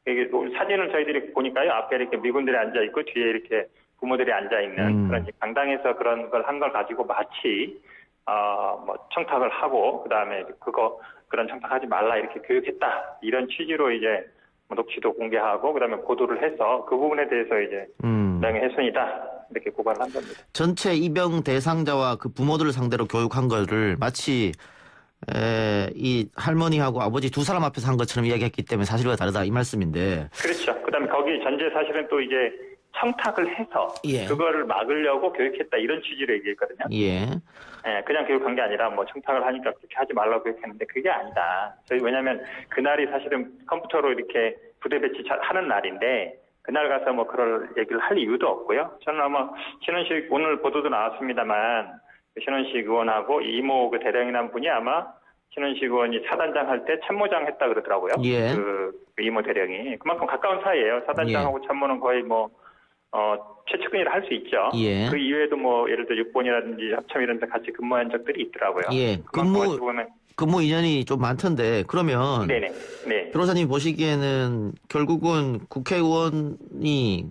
이게 사진을 저희들이 보니까요. 앞에 이렇게 미군들이 앉아 있고 뒤에 이렇게 부모들이 앉아있는 그런 강당에서 그런 걸 한 걸 가지고 마치 뭐 청탁을 하고 그다음에 그런 청탁하지 말라 이렇게 교육했다 이런 취지로 이제 녹취도 공개하고 그다음에 보도를 해서 그 부분에 대해서 이제 명예훼손이다 이렇게 고발을 한 겁니다. 전체 입영 대상자와 그 부모들을 상대로 교육한 거를 마치 이 할머니하고 아버지 두 사람 앞에서 한 것처럼 이야기했기 때문에 사실과 다르다 이 말씀인데. 그렇죠. 그다음에 거기 전제 사실은 또 이제 청탁을 해서 그거를 막으려고 교육했다 이런 취지로 얘기했거든요. 그냥 교육한 게 아니라 뭐 청탁을 하니까 그렇게 하지 말라고 교육했는데 그게 아니다. 왜냐하면 그날이 사실은 컴퓨터로 이렇게 부대 배치하는 날인데 그날 가서 뭐 그럴 얘기를 할 이유도 없고요. 저는 아마 신원식 오늘 보도도 나왔습니다만 신원식 의원하고 이모 대령이라는 분이 아마 신원식 의원이 사단장 할 때 참모장 했다 그러더라고요. 그 이모 대령이 그만큼 가까운 사이예요. 사단장하고 참모는 거의 뭐 최측근이라 할 수 있죠. 그 이외에도 뭐 예를 들어 육본이라든지 합참 이런 데 같이 근무한 적들이 있더라고요. 근무 인연이 좀 많던데 그러면 변호사님 보시기에는 결국은 국회의원이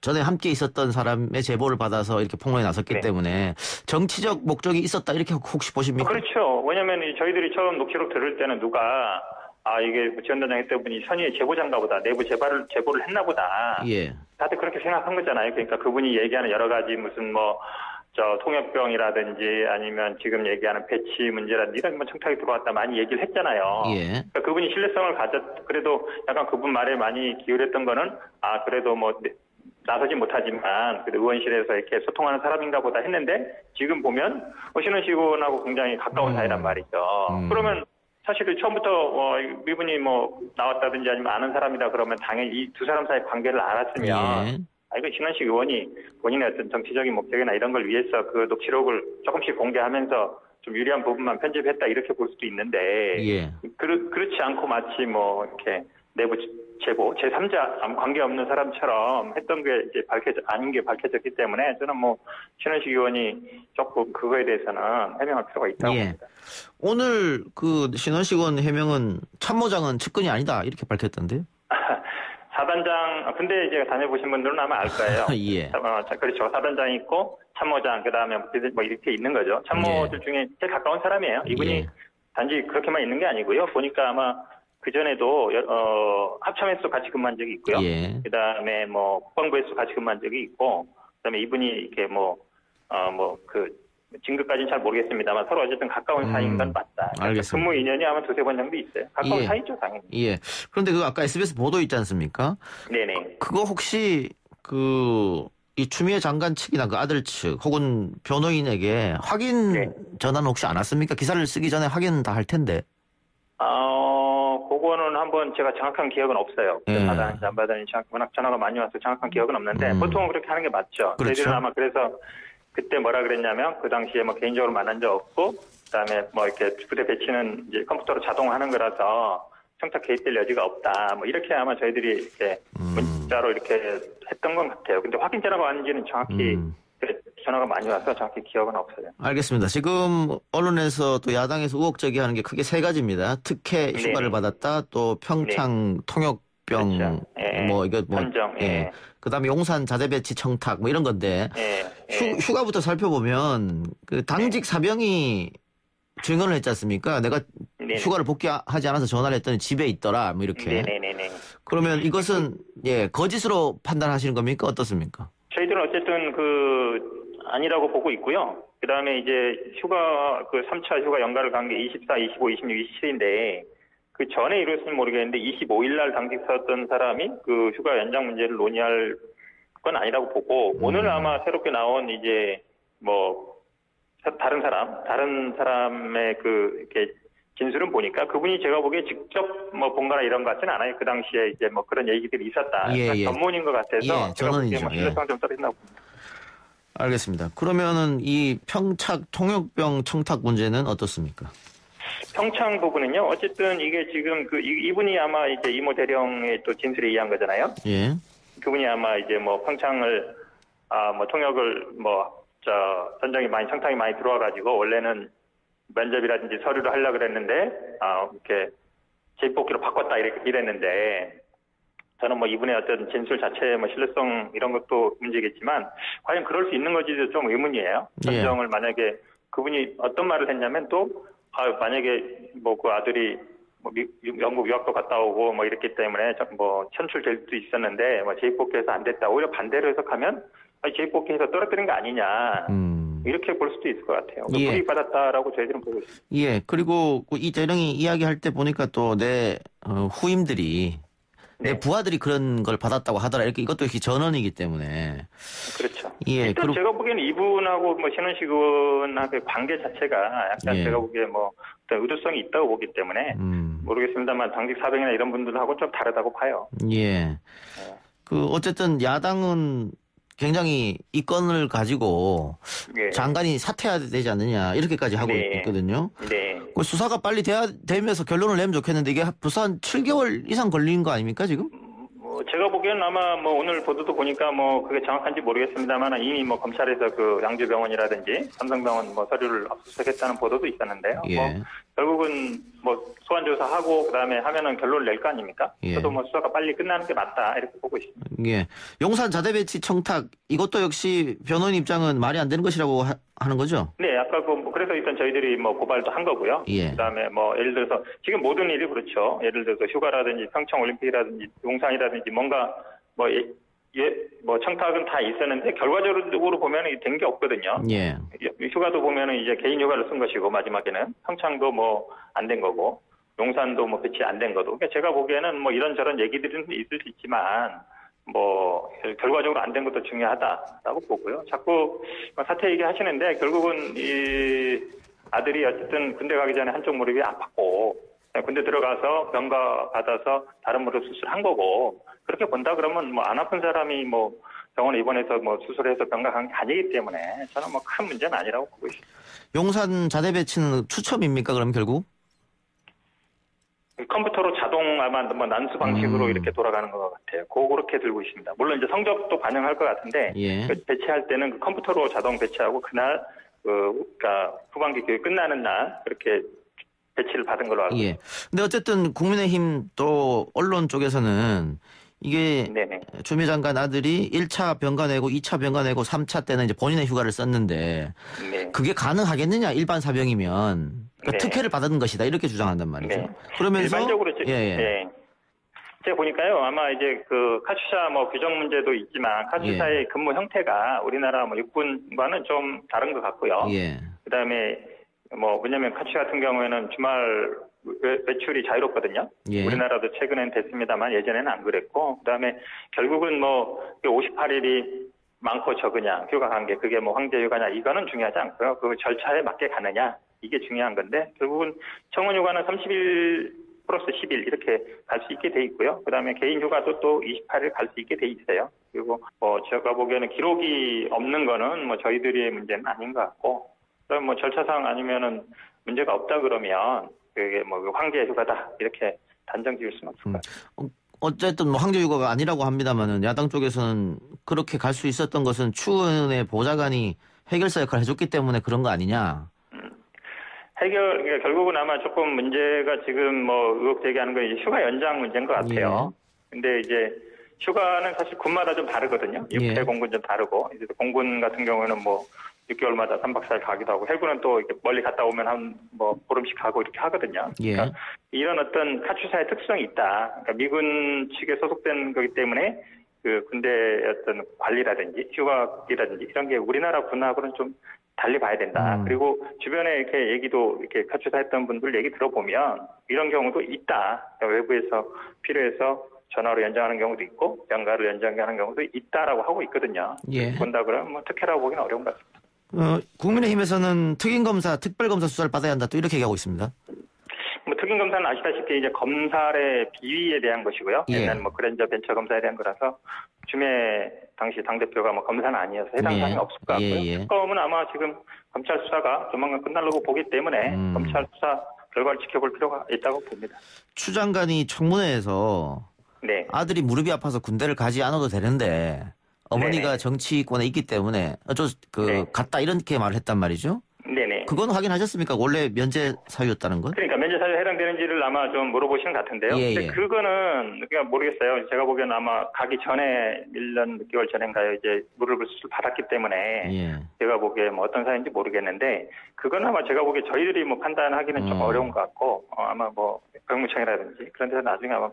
전에 함께 있었던 사람의 제보를 받아서 이렇게 폭로에 나섰기 때문에 정치적 목적이 있었다 이렇게 혹시 보십니까? 그렇죠. 왜냐하면 저희들이 처음 녹취록 들을 때는 누가 이게 지원단장 했던 분이 선의의 제보자인가 보다. 내부 제보를 했나 보다. 다들 그렇게 생각한 거잖아요. 그러니까 그분이 얘기하는 여러 가지 무슨 통역병이라든지 아니면 지금 얘기하는 배치 문제라든지 이런 청탁이 들어왔다 많이 얘기를 했잖아요. 그러니까 그분이 신뢰성을 그래도 약간 그분 말에 많이 기울였던 거는 그래도 뭐 나서지 못하지만 의원실에서 이렇게 소통하는 사람인가 보다 했는데 지금 보면 신원식 의원하고 굉장히 가까운 사이란 말이죠. 그러면 사실은 처음부터 이분이 나왔다든지 아니면 아는 사람이다 그러면 당연히 이 두 사람 사이 관계를 알았으면 이거 신원식 의원이 본인의 어떤 정치적인 목적이나 이런 걸 위해서 그 녹취록을 조금씩 공개하면서 좀 유리한 부분만 편집했다 이렇게 볼 수도 있는데 그렇지 않고 마치 이렇게 내부 제보, 제3자 아무 관계없는 사람처럼 했던 게 이제 아닌 게 밝혀졌기 때문에 저는 뭐 신원식 의원이 조금 그거에 대해서는 해명할 필요가 있다고 봅니다. 오늘 그 신원식 의원 해명은 참모장은 측근이 아니다 이렇게 밝혔던데요. 사단장, 군대 이제 다녀보신 분들은 아마 알 거예요. 예. 그렇죠. 사단장이 있고 참모장, 그다음에 뭐 이렇게 있는 거죠. 참모들 중에 제일 가까운 사람이에요. 이분이 단지 그렇게만 있는 게 아니고요. 보니까 아마 그전에도 합참에서 같이 근무한 적이 있고요. 그다음에 뭐 국방부에서 같이 근무한 적이 있고, 그다음에 이분이 이렇게 진급까지는 잘 모르겠습니다만 서로 어쨌든 가까운 사이인 건 맞다. 알겠습니다. 근무 인연이 아마 두세 번 정도 있어요. 가까운 사이죠, 당연히. 예. 그런데 그 아까 SBS 보도 있지 않습니까? 네네. 그거 혹시 이 추미애 장관 측이나 그 아들 측 혹은 변호인에게 확인 전화는 혹시 안 왔습니까? 기사를 쓰기 전에 확인 다 할 텐데. 그거는 한번 제가 정확한 기억은 없어요. 받았는지 안 받았는지 워낙 전화가 많이 와서 정확한 기억은 없는데 보통은 그렇게 하는 게 맞죠. 그렇죠. 저희들은 아마 그래서 그때 뭐라 그랬냐면 그 당시에 뭐 개인적으로 만난 적 없고 그다음에 뭐 이렇게 부대 배치는 이제 컴퓨터로 자동하는 거라서 청탁 개입될 여지가 없다. 뭐 이렇게 아마 저희들이 이렇게 문자로 이렇게 했던 것 같아요. 근데 확인 전화가 왔는지는 정확히 전화가 많이 와서 정확히 기억은 없어요. 알겠습니다. 지금 언론에서 또 야당에서 의혹 제기하는 게 크게 세 가지입니다. 특혜 휴가를 받았다. 또 평창 통역병 그렇죠. 선정. 그다음에 용산 자대 배치 청탁 뭐 이런 건데 휴가부터 살펴보면 그 당직 사병이 증언을 했지 않습니까? 내가 휴가를 복귀하지 않아서 전화를 했더니 집에 있더라. 뭐 이렇게. 그러면 이것은 거짓으로 판단하시는 겁니까? 어떻습니까? 저희들은 어쨌든 아니라고 보고 있고요. 그 다음에 이제 3차 휴가 연가를 간 게 24, 25, 26, 27인데 그 전에 이뤘으면 모르겠는데 25일 날 당직 서던 사람이 그 휴가 연장 문제를 논의할 건 아니라고 보고 오늘 아마 새롭게 나온 이제 뭐 다른 사람의 이렇게 진술은 보니까 그분이 제가 보기에 직접 뭐 본 거나 이런 것 같지는 않아요. 그 당시에 이제 뭐 그런 얘기들이 있었다. 전문인 것 같아서 제가 보기에 뭐 신뢰성 좀 떨어진다고 봅니다. 알겠습니다. 그러면은 이 평창 통역병 청탁 문제는 어떻습니까? 평창 부분은요. 어쨌든 이게 지금 이분이 아마 이제 이모 대령의 또 진술에 의한 거잖아요. 그분이 아마 이제 뭐 평창을 뭐 통역을 전정이 청탁이 많이 들어와가지고 원래는 면접이라든지 서류를 하려고 그랬는데 이렇게 재입복귀로 바꿨다 이랬는데 저는 뭐 이분의 어떤 진술 자체의 뭐 신뢰성 이런 것도 문제겠지만 과연 그럴 수 있는 건지도 좀 의문이에요. 전정을 만약에 그분이 어떤 말을 했냐면 또 만약에 뭐 그 아들이 뭐 영국 유학도 갔다 오고 뭐 이랬기 때문에 뭐 천출될 수도 있었는데 뭐 재입복귀해서 안 됐다. 오히려 반대로 해석하면 재입복귀해서 떨어뜨린 거 아니냐. 이렇게 볼 수도 있을 것 같아요. 불이익받았다라고 저희들은 보고 있습니다. 그리고 이 대령이 이야기할 때 보니까 또 내 후임들이 내 부하들이 그런 걸 받았다고 하더라. 이것도 이렇게 전언이기 때문에. 그렇죠. 일단 제가 보기에는 이분하고 뭐 신원식 의원하고의 관계 자체가 약간 제가 보기에 뭐 어떤 의도성이 있다고 보기 때문에 모르겠습니다만 당직 사병이나 이런 분들하고 좀 다르다고 봐요. 어쨌든 야당은 굉장히 이 건을 가지고 장관이 사퇴해야 되지 않느냐 이렇게까지 하고 있거든요. 수사가 빨리 되면서 결론을 내면 좋겠는데 이게 벌써 한 7개월 이상 걸린 거 아닙니까 지금? 제가 보기에는 아마 뭐 오늘 보도도 보니까 뭐 그게 정확한지 모르겠습니다만 이미 뭐 검찰에서 그 양주병원이라든지 삼성병원 뭐 서류를 압수수색했다는 보도도 있었는데요. 뭐 결국은 뭐 소환 조사하고 그다음에 하면은 결론을 낼 거 아닙니까? 저도 뭐 수사가 빨리 끝나는 게 맞다 이렇게 보고 있습니다. 용산 자대 배치 청탁 이것도 역시 변호인 입장은 말이 안 되는 것이라고 하는 거죠? 네, 아까 그래서 일단 저희들이 뭐 고발도 한 거고요. 그다음에 뭐 예를 들어서 지금 모든 일이 그렇죠. 예를 들어서 휴가라든지 평창 올림픽이라든지 용산이라든지 뭔가 뭐 청탁은 다 있었는데 결과적으로 보면은 된 게 없거든요. 휴가도 보면은 이제 개인 휴가를 쓴 것이고 마지막에는 평창도 뭐 안 된 거고 용산도 뭐 배치 안 된 거고. 그러니까 제가 보기에는 뭐 이런저런 얘기들은 있을 수 있지만 뭐 결과적으로 안 된 것도 중요하다라고 보고요. 자꾸 사퇴 얘기하시는데 결국은 이 아들이 어쨌든 군대 가기 전에 한쪽 무릎이 아팠고 군대 들어가서 병가 받아서 다른 무릎 수술한 거고 그렇게 본다 그러면 뭐 안 아픈 사람이 뭐 병원에 입원해서 뭐 수술해서 병가 간 게 아니기 때문에 저는 뭐 큰 문제는 아니라고 보고 있습니다. 용산 자대 배치는 추첨입니까 그럼 결국? 컴퓨터로 자동 아마 뭐 난수 방식으로 이렇게 돌아가는 것 같아요. 그렇게 들고 있습니다. 물론 이제 성적도 반영할 것 같은데 배치할 때는 그 컴퓨터로 자동 배치하고 그날 그러니까 후반기 교육 끝나는 날 그렇게 배치를 받은 걸로 알고 있습니다. 근데 어쨌든 국민의힘 또 언론 쪽에서는 이게 추미애 장관 아들이 1차 병가 내고 2차 병가 내고 3차 때는 이제 본인의 휴가를 썼는데 그게 가능하겠느냐 일반 사병이면 그러니까 특혜를 받은 것이다 이렇게 주장한단 말이죠. 그러면서 일반적으로 제가 보니까요 아마 이제 그 카투사 뭐 규정 문제도 있지만 카투사의 근무 형태가 우리나라 뭐 육군과는 좀 다른 것 같고요. 그다음에 뭐 왜냐하면 카투사 같은 경우에는 주말 외출이 자유롭거든요. 우리나라도 최근엔 됐습니다만 예전에는 안 그랬고 그다음에 결국은 뭐 58일이 많고 적으냐 휴가 관계 그게 뭐 황제 휴가냐 이거는 중요하지 않고요. 그 절차에 맞게 가느냐 이게 중요한 건데 결국은 청원 휴가는 30일 플러스 10일 이렇게 갈 수 있게 돼 있고요. 그다음에 개인 휴가도 또 28일 갈 수 있게 돼 있어요. 그리고 제가 보기에는 기록이 없는 거는 뭐 저희들의 문제는 아닌 것 같고 그럼 뭐 절차상 아니면은 문제가 없다 그러면 그게 뭐 황제 휴가다 이렇게 단정 지을 수는 없을 것 같아요. 어쨌든 뭐 황제 휴가가 아니라고 합니다만은 야당 쪽에서는 그렇게 갈 수 있었던 것은 추은의 보좌관이 해결사 역할을 해줬기 때문에 그런 거 아니냐? 그러니까 결국은 아마 조금 문제가 지금 뭐 의혹 제기하는 건 휴가 연장 문제인 것 같아요. 근데 이제 휴가는 사실 군마다 좀 다르거든요. 육해 공군 좀 다르고 이제 공군 같은 경우는 뭐 6개월마다 3박 4일 가기도 하고 해군은 또 이렇게 멀리 갔다 오면 한 뭐 보름씩 가고 이렇게 하거든요. 그러니까 이런 어떤 카투사의 특성이 있다. 그러니까 미군 측에 소속된 거기 때문에 그 군대의 어떤 관리라든지 휴가이라든지 이런 게 우리나라 군하고는 좀 달리 봐야 된다. 그리고 주변에 이렇게 얘기도 이렇게 카투사 했던 분들 얘기 들어보면 이런 경우도 있다. 그러니까 외부에서 필요해서 전화로 연장하는 경우도 있고 연가로 연장하는 경우도 있다라고 하고 있거든요. 본다 그러면 뭐 특혜라고 보기는 어려운 것 같습니다. 국민의힘에서는 특임검사, 특별검사 수사를 받아야 한다. 또 이렇게 얘기하고 있습니다. 뭐 특임검사는 아시다시피 이제 검찰의 비위에 대한 것이고요. 옛날 뭐 그랜저 벤처 검사에 대한 거라서 추미애 당시 당대표가 뭐 검사는 아니어서 해당 사항이 없을 것 같고요. 특검은 아마 지금 검찰 수사가 조만간 끝나려고 보기 때문에 검찰 수사 결과를 지켜볼 필요가 있다고 봅니다. 추 장관이 청문회에서 아들이 무릎이 아파서 군대를 가지 않아도 되는데 어머니가 정치권에 있기 때문에 갔다 이렇게 말을 했단 말이죠. 그건 확인하셨습니까? 원래 면제 사유였다는 건? 그러니까 면제 사유에 해당되는지를 아마 좀 물어보시는 것 같은데요. 근데 그거는 그냥 모르겠어요. 제가 보기에는 아마 가기 전에 1년 6개월 전인가요. 이제 무릎을 수술 받았기 때문에 제가 보기에 뭐 어떤 사유인지 모르겠는데 그건 아마 제가 보기에 저희들이 뭐 판단하기는 좀 어려운 것 같고 아마 뭐 병무청이라든지 그런 데서 나중에 아마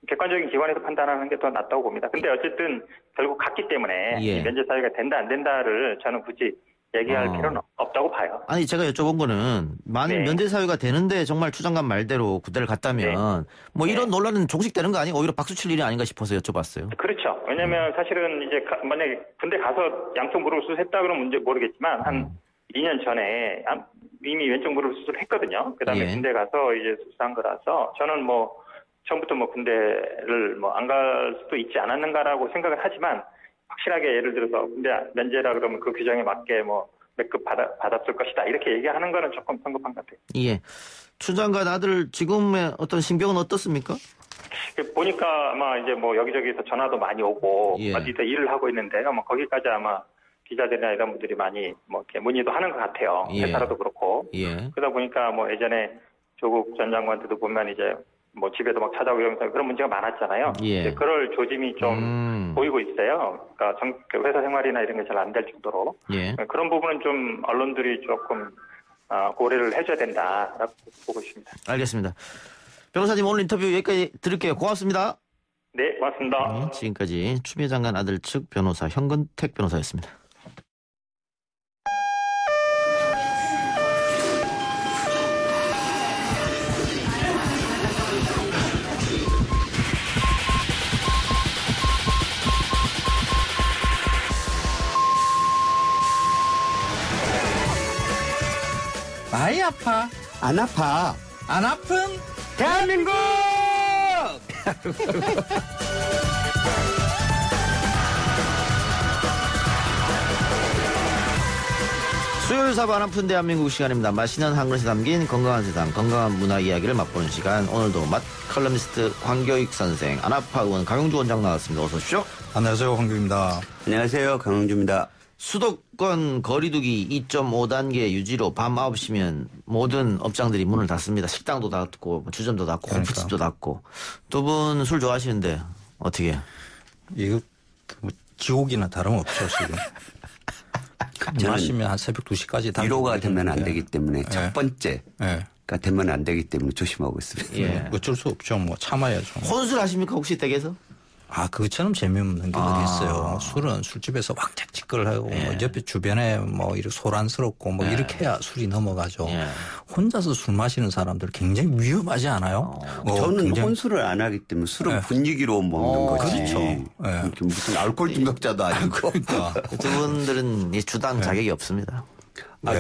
객관적인 기관에서 판단하는 게 더 낫다고 봅니다. 근데 어쨌든 결국 갔기 때문에 이 면제 사유가 된다 안 된다를 저는 굳이 얘기할 필요는 없다고 봐요. 아니 제가 여쭤본 거는 만일 면제 사유가 되는데 정말 추 장관 말대로 군대를 갔다면 뭐 이런 논란은 종식되는 거 아니고 오히려 박수 칠 일이 아닌가 싶어서 여쭤봤어요. 그렇죠. 왜냐하면 사실은 이제 만약에 군대 가서 양쪽 무릎 수술했다 그러면 문제 모르겠지만 한 2년 전에 이미 왼쪽 무릎 수술했거든요. 그다음에 군대 가서 이제 수술한 거라서 저는 뭐 처음부터 뭐 군대를 뭐 안 갈 수도 있지 않았는가라고 생각을 하지만 확실하게 예를 들어서 군대 면제라 그러면 그 규정에 맞게 뭐 몇 급 받았을 것이다 이렇게 얘기하는 거는 조금 성급한 것 같아요. 추 장관 아들 지금의 어떤 신병은 어떻습니까? 보니까 아마 이제 뭐 여기저기서 전화도 많이 오고 어디서 일을 하고 있는데요. 뭐 거기까지 아마 기자들이나 이런 분들이 많이 뭐 이렇게 문의도 하는 것 같아요. 회사라도 그렇고. 그러다 보니까 뭐 예전에 조국 전 장관들도 보면 이제 뭐 집에도 막 찾아오고 이러면서 그런 문제가 많았잖아요. 그럴 조짐이 좀 보이고 있어요. 그러니까 회사 생활이나 이런 게 잘 안 될 정도로. 그런 부분은 좀 언론들이 조금 고려를 해줘야 된다라고 보고 있습니다. 알겠습니다. 변호사님 오늘 인터뷰 여기까지 드릴게요. 고맙습니다. 네, 고맙습니다. 지금까지 추미애 장관 아들 측 변호사 현근택 변호사였습니다. 많이 아파. 안 아파. 안 아픈 대한민국! 수요일 사부 안 아픈 대한민국 시간입니다. 맛있는 한 그릇에 담긴 건강한 세상, 건강한 문화 이야기를 맛보는 시간. 오늘도 맛 칼럼니스트 황교익 선생, 안아파 의원 강용주 원장 나왔습니다. 어서 오십시오. 안녕하세요. 황교익입니다. 안녕하세요. 강용주입니다. 수도권 거리두기 2.5단계 유지로 밤 9시면 모든 업장들이 문을 닫습니다. 식당도 닫고 주점도 닫고 호프집도 닫고. 두 분 술 좋아하시는데 어떻게? 이거 뭐 지옥이나 다름없죠 지금. 마시면 한 새벽 2시까지 다 위로가 되면 안 되기 때문에 첫 번째가 되면 안 되기 때문에 조심하고 있습니다. 예. 어쩔 수 없죠. 뭐 참아야죠. 혼술 하십니까 혹시 댁에서? 그것처럼 재미없는 게 어디 있어요. 술은 술집에서 왕짝짓거를 하고 뭐 옆에 주변에 뭐 이렇게 소란스럽고 뭐 이렇게 해야 술이 넘어가죠. 혼자서 술 마시는 사람들 굉장히 위험하지 않아요? 저는 굉장히... 혼술을 안 하기 때문에 술은 분위기로 먹는 거지. 그렇죠. 무슨 알코올 중독자도 아니고. 그러니까. 두 분들은 주당 자격이 없습니다.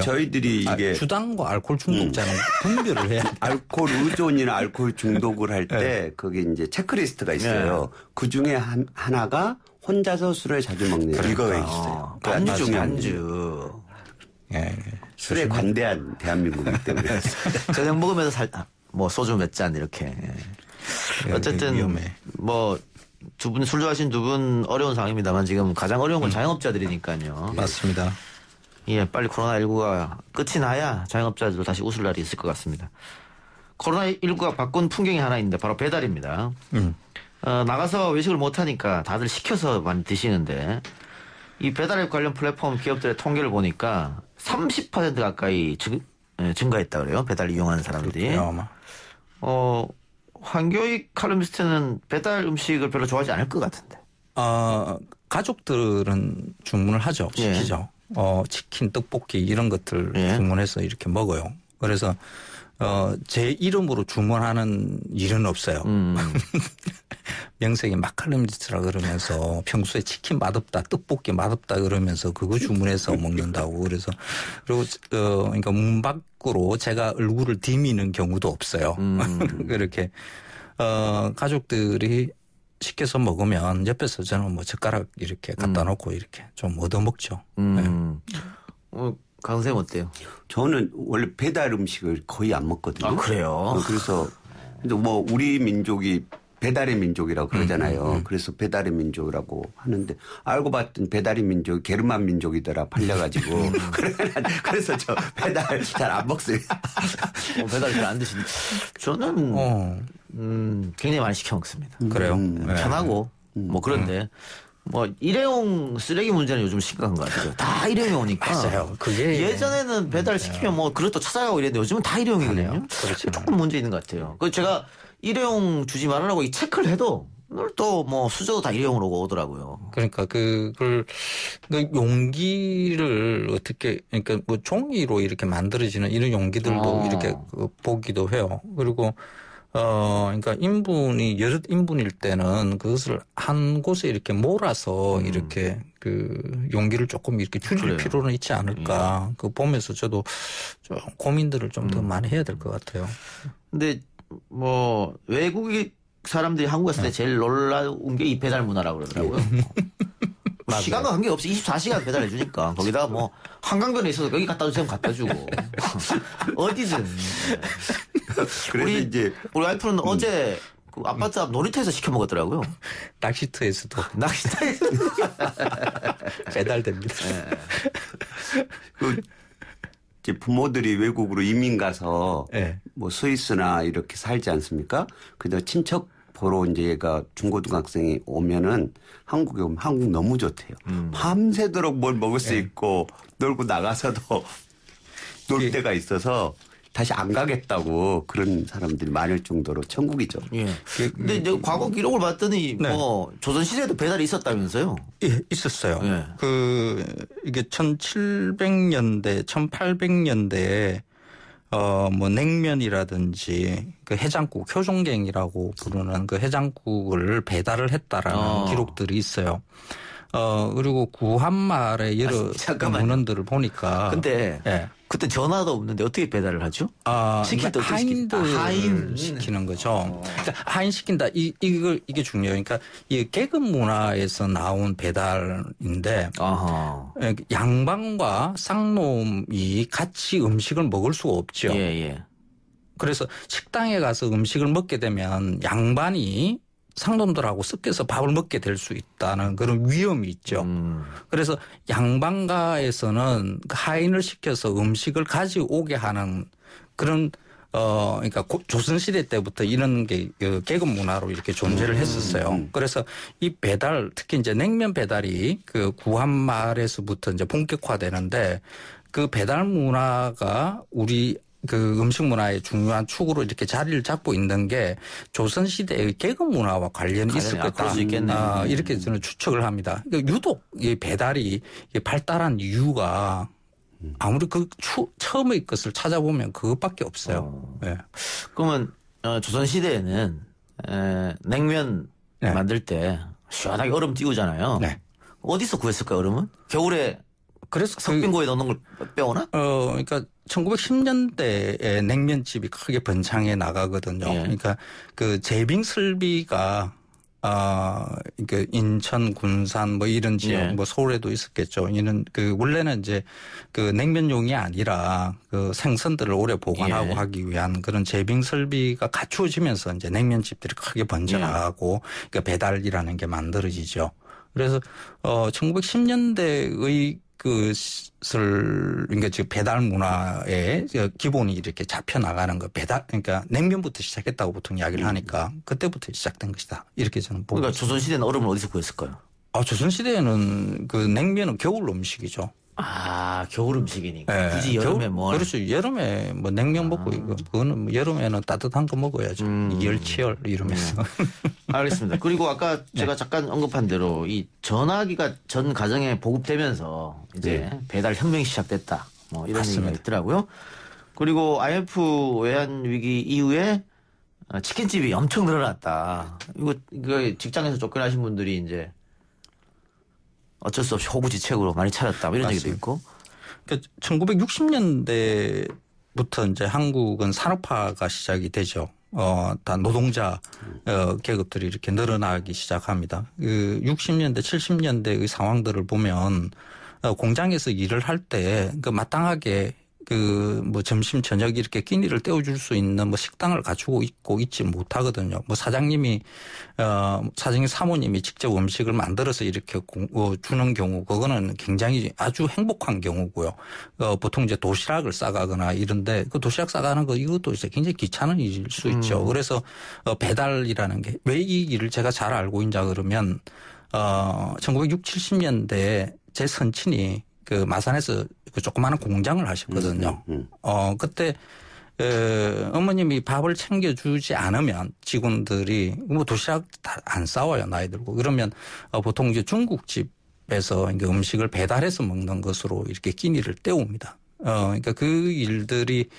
저희들이 이게 주당과 알코올 중독자는 분별을 해야 돼요. 알코올 의존이나 알코올 중독을 할 때 거기 이제 체크리스트가 있어요. 그 중에 하나가 혼자서 술을 자주 먹는 이거가 있어요. 안주. 술에 관대한 대한민국이기 때문에 저녁 먹으면서 뭐 소주 몇 잔 이렇게. 어쨌든 위험해. 뭐 두 분 술 좋아하신 두 분 어려운 상황입니다만 지금 가장 어려운 건 자영업자들이니까요. 맞습니다. 예, 빨리 코로나19가 끝이 나야 자영업자들도 다시 웃을 날이 있을 것 같습니다. 코로나19가 바꾼 풍경이 하나 있는데 바로 배달입니다. 나가서 외식을 못하니까 다들 시켜서 많이 드시는데 이 배달앱 관련 플랫폼 기업들의 통계를 보니까 30% 가까이 증가했다 그래요. 배달 이용하는 사람들이. 황교익 칼럼니스트는 배달 음식을 별로 좋아하지 않을 것 같은데. 가족들은 주문을 하죠. 시키죠. 치킨, 떡볶이 이런 것들 주문해서 이렇게 먹어요. 그래서 제 이름으로 주문하는 일은 없어요. 명색이 마칼럼니스트라 그러면서 평소에 치킨 맛없다, 떡볶이 맛없다 그러면서 그거 주문해서 먹는다고. 그래서 그리고 그러니까 문 밖으로 제가 얼굴을 디미는 경우도 없어요. 그렇게 가족들이 시켜서 먹으면 옆에서 저는 뭐 젓가락 이렇게 갖다 놓고 이렇게 좀 얻어먹죠. 강 선생님 어때요? 저는 원래 배달 음식을 거의 안 먹거든요. 그래요? 그래서 근데 뭐 우리 민족이 배달의 민족이라고 그러잖아요. 그래서 배달의 민족이라고 하는데 알고 봤더니 배달의 민족이 게르만 민족이더라 팔려가지고 그래서 저 배달 잘 안 먹어요. 배달 잘 안 드시는데 저는 굉장히 많이 시켜 먹습니다. 그래요? 편하고 뭐 그런데 뭐 일회용 쓰레기 문제는 요즘 심각한 것 같아요. 다 일회용이 오니까. 맞아요. 그게 예전에는 배달 시키면 뭐 그릇도 찾아가고 이랬는데 요즘은 다 일회용이거든요. 조금 문제 있는 것 같아요. 그 제가 일회용 주지 말으라고 이 체크를 해도 오늘 또 뭐 수저도 다 일회용으로 오더라고요. 그러니까 그 용기를 어떻게 그러니까 뭐 종이로 이렇게 만들어지는 이런 용기들도 이렇게 보기도 해요. 그리고 그러니까 인분이 여러 인분일 때는 그것을 한 곳에 이렇게 몰아서 이렇게 그 용기를 조금 이렇게 줄일 필요는 있지 않을까. 그 보면서 저도 좀 고민들을 좀 더 많이 해야 될 것 같아요. 근데 뭐 외국인 사람들이 한국에 왔을 때 제일 놀라운 게 이 배달 문화라고 그러더라고요. 시간과 관계없이 24시간 배달해 주니까 거기다가 뭐 한강변에 있어서 여기 갖다 주세요 갖다 주고 어디든. 우리 와이프는 어제 그 아파트 앞 놀이터에서 시켜 먹었더라고요. 낚시터에서도. 낚시터에서 배달됩니다. 부모들이 외국으로 이민 가서 뭐 스위스나 이렇게 살지 않습니까? 그래서 친척 보러 이제 얘가 중고등학생이 오면은 한국에 오면 한국 너무 좋대요. 밤새도록 뭘 먹을 수 있고 놀고 나가서도 놀 데가 있어서 다시 안 가겠다고 그런 사람들이 많을 정도로 천국이죠. 근데 이제 과거 기록을 봤더니 뭐 조선시대에도 배달이 있었다면서요? 예, 있었어요. 이게 1700년대, 1800년대에 뭐 냉면이라든지 그 해장국, 효종갱이라고 부르는 그 해장국을 배달을 했다라는 기록들이 있어요. 그리고 구한말의 여러 문헌들을 보니까. 근데 그때 전화도 없는데 어떻게 배달을 하죠? 시킬 때 하인 시키는 거죠. 그러니까 하인 시킨다. 이게 중요해요. 그러니까 이 계급 문화에서 나온 배달인데 양반과 쌍놈이 같이 음식을 먹을 수가 없죠. 그래서 식당에 가서 음식을 먹게 되면 양반이 상놈들하고 섞여서 밥을 먹게 될 수 있다는 그런 위험이 있죠. 그래서 양반가에서는 하인을 시켜서 음식을 가져오게 하는 그런 그러니까 조선시대 때부터 이런 게 계급 문화로 이렇게 존재를 했었어요. 그래서 이 배달, 특히 이제 냉면 배달이 그 구한말에서부터 이제 본격화되는데 그 배달 문화가 우리 그 음식 문화의 중요한 축으로 이렇게 자리를 잡고 있는 게 조선시대의 계급 문화와 관련이 있을 거다. 이렇게 저는 추측을 합니다. 그러니까 유독 이 배달이 발달한 이유가 아무리 처음의 것을 찾아보면 그것밖에 없어요. 그러면 조선시대에는 냉면 만들 때 시원하게 얼음 띄우잖아요. 어디서 구했을까요, 얼음은? 겨울에 그래서 석빙고에 넣는 걸 빼오나? 그러니까 1910년대에 냉면집이 크게 번창해 나가거든요. 그러니까 그 제빙 설비가 그러니까 인천, 군산 뭐 이런 지역, 뭐 서울에도 있었겠죠. 이는 그 원래는 이제 그 냉면용이 아니라 그 생선들을 오래 보관하고 하기 위한 그런 제빙 설비가 갖추어지면서 이제 냉면집들이 크게 번져나가고 그러니까 배달이라는 게 만들어지죠. 그래서 1910년대의 그러니까 지금 배달 문화의 기본이 이렇게 잡혀 나가는 거 그러니까 냉면부터 시작했다고 보통 이야기를 하니까 그때부터 시작된 것이다. 이렇게 저는 보고. 그러니까 조선시대는 얼음을 어디서 구했을까요? 조선시대에는 그 냉면은 겨울 음식이죠. 겨울 음식이니까. 굳이 여름에 그렇죠. 여름에 뭐 냉면 먹고 그거는 뭐 여름에는 따뜻한 거 먹어야죠. 열치열 이러면서. 알겠습니다. 그리고 아까 제가 잠깐 언급한 대로 이 전화기가 전 가정에 보급되면서 이제 배달 혁명이 시작됐다. 뭐 이런 얘기가 있더라고요. 그리고 IMF 외환 위기 이후에 치킨집이 엄청 늘어났다. 이거 직장에서 쫓겨나신 분들이 이제 어쩔 수 없이 호구지책으로 많이 차렸다. 이런 얘기도 있고. 그러니까 1960년대부터 이제 한국은 산업화가 시작이 되죠. 다 노동자 계급들이 이렇게 늘어나기 시작합니다. 그 60년대, 70년대의 상황들을 보면 공장에서 일을 할 때 그 마땅하게 그 뭐 점심 저녁 이렇게 끼니를 때워줄 수 있는 뭐 식당을 갖추고 있지 못하거든요. 뭐 사장님 사모님이 직접 음식을 만들어서 이렇게 주는 경우 그거는 굉장히 아주 행복한 경우고요. 보통 이제 도시락을 싸가거나 이런데 그 도시락 싸가는 거 이것도 이제 굉장히 귀찮은 일일 수 있죠. 그래서 배달이라는 게 왜 이 일을 제가 잘 알고 있냐 그러면 1960, 70년대에 제 선친이 그 마산에서 그 조그마한 공장을 하셨거든요. 그때 어머님이 밥을 챙겨주지 않으면 직원들이 뭐 도시락 다 안 싸워요, 나이 들고. 그러면 보통 이제 중국집에서 이제 음식을 배달해서 먹는 것으로 이렇게 끼니를 때웁니다. 그러니까 그 일들이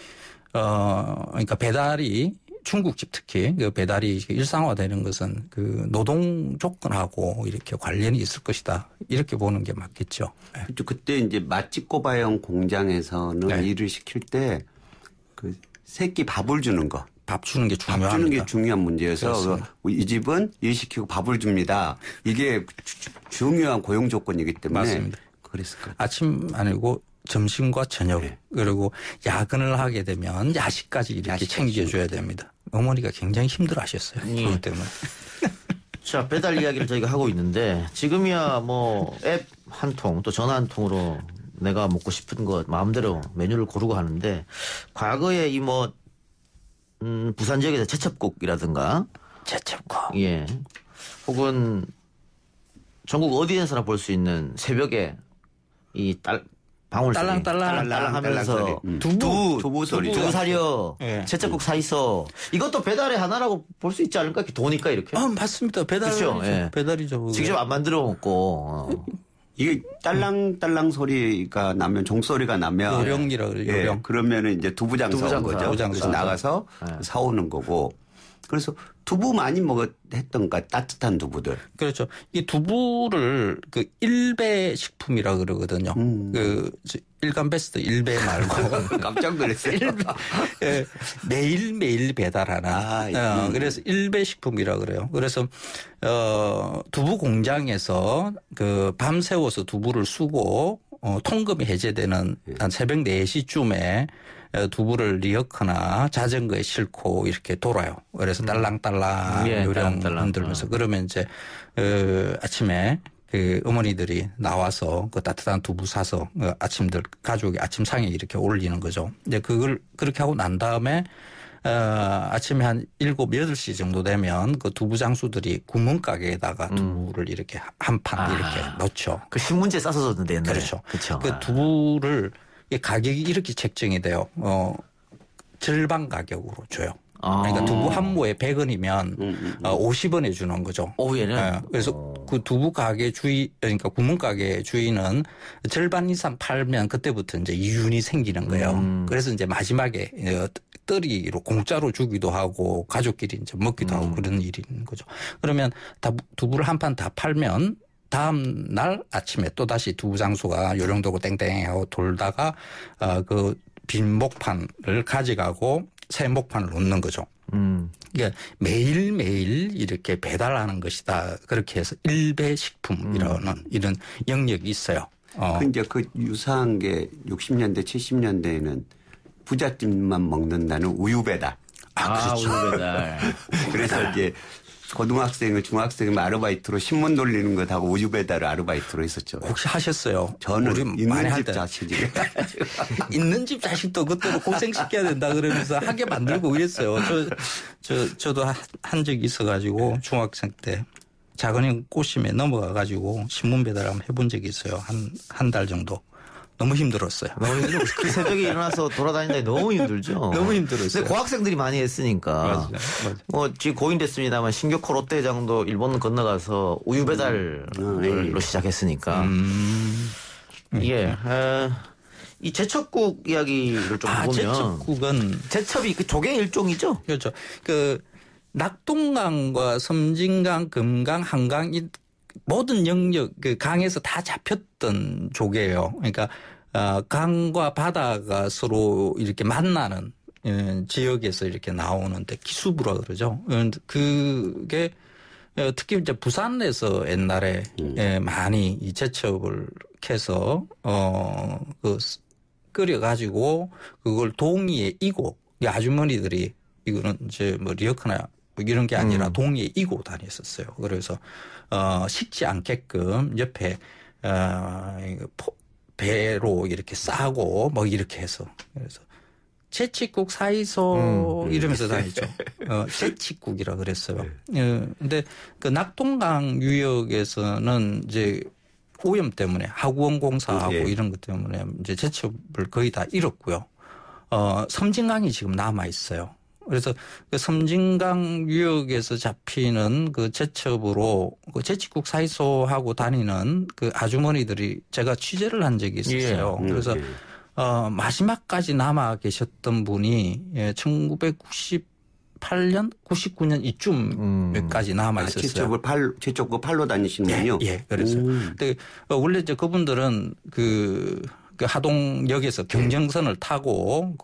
그러니까 배달이 중국집 특히 그 배달이 일상화되는 것은 그 노동 조건하고 이렇게 관련이 있을 것이다. 이렇게 보는 게 맞겠죠. 그렇죠. 그때 이제 맛집 꼬바형 공장에서는 일을 시킬 때 그 새끼 밥을 주는 거. 밥 주는 게 중요합니다. 밥 주는 게 중요한 문제여서 이 집은 일 시키고 밥을 줍니다. 이게 중요한 고용 조건이기 때문에. 맞습니다. 그랬을 거예요. 아침 아니고 점심과 저녁 그리고 야근을 하게 되면 야식까지 이렇게 챙겨줘야 됩니다. 어머니가 굉장히 힘들어하셨어요. 그것 때문에. 자, 배달 이야기를 저희가 하고 있는데 지금이야 뭐 앱 한 통 또 전화 한 통으로 내가 먹고 싶은 거 마음대로 메뉴를 고르고 하는데 과거에 이 뭐 부산 지역에서 제첩국이라든가 혹은 전국 어디에서나 볼 수 있는 새벽에 이 방울 딸랑딸랑 하면서 두부 사려 제첩국 사 있어. 이것도 배달의 하나라고 볼 수 있지 않을까? 도니까 이렇게. 맞습니다. 배달이죠. 배달이죠. 직접 안 만들어 먹고. 이게 딸랑딸랑 소리가 나면 종소리가 나면 요령이라 그래요. 요령. 그러면은 이제 두부장 사온 거죠. 그래서 나가서 사오는 거고 그래서 두부 많이 했던가 따뜻한 두부들. 그렇죠. 이 두부를 그 일배 식품이라 그러거든요. 그 일간 베스트 일배 말고 깜짝 놀랐어요. 예, 매일 배달하는. 그래서 일배 식품이라 그래요. 그래서 두부 공장에서 그 밤새워서 두부를 수고 통금이 해제되는 한 새벽 4시쯤에 두부를 리어커나 자전거에 싣고 이렇게 돌아요. 그래서 딸랑딸랑 요령 흔들면서 그러면 이제 아침에 그 어머니들이 나와서 그 따뜻한 두부 사서 아침들 가족이 아침상에 이렇게 올리는 거죠. 이제 그걸 그렇게 하고 난 다음에 아침에 한 7, 8시 정도 되면 그 두부 장수들이 구멍가게에다가 두부를 이렇게 한 판 이렇게 넣죠. 그 신문지에 싸서 줬는데 옛날에. 그렇죠. 그 두부를 가격이 이렇게 책정이 돼요. 절반 가격으로 줘요. 그러니까 두부 한 모에 100원이면 50원에 주는 거죠. 오후에는. 네. 그래서 그 두부 가게 그러니까 구멍가게 주인은 절반 이상 팔면 그때부터 이제 이윤이 생기는 거예요. 그래서 이제 마지막에 떨이로 공짜로 주기도 하고 가족끼리 이제 먹기도 하고 그런 일인 거죠. 그러면 두부를 한 판 다 팔면 다음 날 아침에 또 다시 두부 장수가 요령도고 땡땡하고 돌다가 그 빈 목판을 가져가고 새 목판을 놓는 거죠. 그러니까 매일매일 이렇게 배달하는 것이다. 그렇게 해서 일배 식품이라는 이런 영역이 있어요. 이제 그 유사한 게 60년대, 70년대에는 부잣집만 먹는다는 우유 배달. 그렇죠. 우유 배달. 그래서 이제 고등학생을 중학생을 아르바이트로 신문 돌리는 것 하고 우유 배달을 아르바이트로 했었죠. 혹시 하셨어요? 저는 있는 집 자식이. 있는 집 자식도 그때로 고생시켜야 된다 그러면서 하게 만들고 그랬어요. 저도 한 적이 있어가지고 중학생 때 작은 꽃심에 넘어가가지고 신문 배달 한번 해본 적이 있어요. 한 달 정도. 너무 힘들었어요. 너무 힘들고 그 새벽에 일어나서 돌아다니는데 너무 힘들죠. 너무 힘들었어요. 근데 고학생들이 많이 했으니까. 맞아요. 뭐 지금 고인 됐습니다만 신교코 롯데장도 일본 건너가서 우유 배달로 시작했으니까. 예. 이 제첩국 이야기를 좀 보면. 제첩국은 제첩이 그 조개 일종이죠. 그렇죠. 그 낙동강과 섬진강, 금강, 한강 이 모든 영역 그 강에서 다 잡혔던 조개예요. 그러니까 강과 바다가 서로 이렇게 만나는 지역에서 이렇게 나오는데 기수부라 그러죠. 그게 특히 이제 부산에서 옛날에 많이 이 제첩을 캐서 그 끓여가지고 그걸 동이에 이고 이 아주머니들이 이거는 이제 뭐 리어카나 이런 게 아니라 동이에 이고 다녔었어요. 그래서 식지 않게끔 옆에 배로 이렇게 싸고 뭐 이렇게 해서 그래서 채치국 사이소 이러면서 다녔죠. 채치국이라 그랬어요. 근데 그 낙동강 유역에서는 이제 오염 때문에 하구원 공사하고 이런 것 때문에 이제 제첩을 거의 다 잃었고요. 섬진강이 지금 남아 있어요. 그래서 그 섬진강 유역에서 잡히는 그 제첩으로 그 제치국 사이소하고 다니는 그 아주머니들이 제가 취재를 한 적이 있었어요. 그래서 마지막까지 남아 계셨던 분이 1998년, 99년 이쯤까지 남아 있었어요. 제첩을 팔로 다니시는군요. 예, 그랬어요. 근데 원래 이제 그분들은 그 하동역에서 경정선을 타고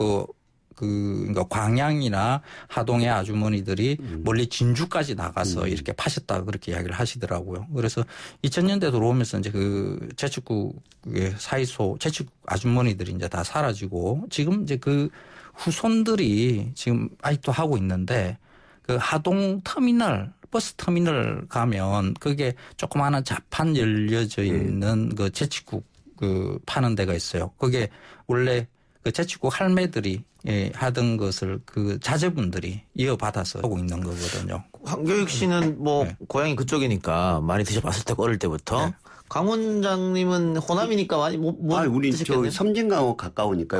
그러니까 광양이나 하동의 아주머니들이 멀리 진주까지 나가서 이렇게 파셨다 그렇게 이야기를 하시더라고요. 그래서 2000년대 들어오면서 이제 그 제첩국의 사이소, 제첩국 아주머니들이 이제 다 사라지고 지금 이제 그 후손들이 지금 아직도 하고 있는데 그 하동 터미널, 버스 터미널 가면 그게 조그마한 자판 열려져 있는 그 제첩국 그 파는 데가 있어요. 그게 원래 그 제첩국 할매들이 하던 것을 그 자제분들이 이어받아서 하고 있는 거거든요. 황교익 씨는 뭐 고향이 그쪽이니까 많이 드셔봤을 테고 어릴 때부터. 강 원장님은 호남이니까 많이 우리 저 섬진강하고 가까우니까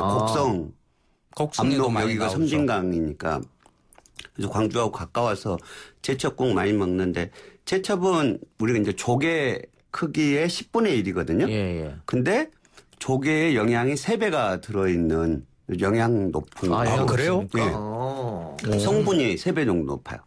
곡성에도 많이 여기가 나오죠. 섬진강이니까 그래서 광주하고 가까워서 제첩국 많이 먹는데 제첩은 우리가 이제 조개 크기의 10분의 1이거든요. 근데 조개의 영양이 3배가 들어있는 영양 높은. 그래요? 네. 성분이 3배 정도 높아요.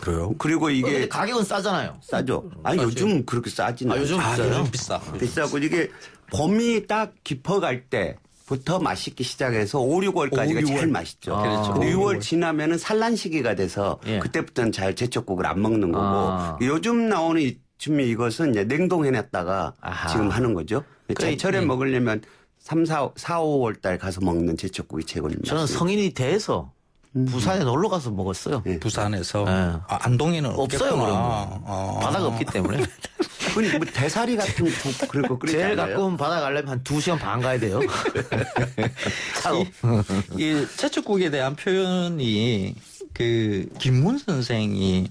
그래요? 그리고 이게. 근데 가격은 싸잖아요. 싸죠. 아니, 요즘 그렇게 싸지는 않아요. 요즘 비싸요? 요즘 비싸. 비싸고 이게 봄이 딱 깊어갈 때부터 맛있기 시작해서 5, 6월까지가 제일 맛있죠. 그렇죠. 6월 지나면은 산란 시기가 돼서 그때부터는 잘 제철국을 안 먹는 거고 요즘 나오는 이것은 이제 냉동해놨다가 지금 하는 거죠. 제철에 먹으려면 3, 4, 5월 달 가서 먹는 제철국이 최고입니다. 저는 성인이 돼서 부산에 놀러 가서 먹었어요. 부산에서 안동에는 없어요. 그런 거. 바다가 없기 때문에. 뭐 대사리 같은 국 그리고 제일 가까운 바다 가려면 한 2시간 반 가야 돼요. 이 제철국에 대한 표현이 김문 선생이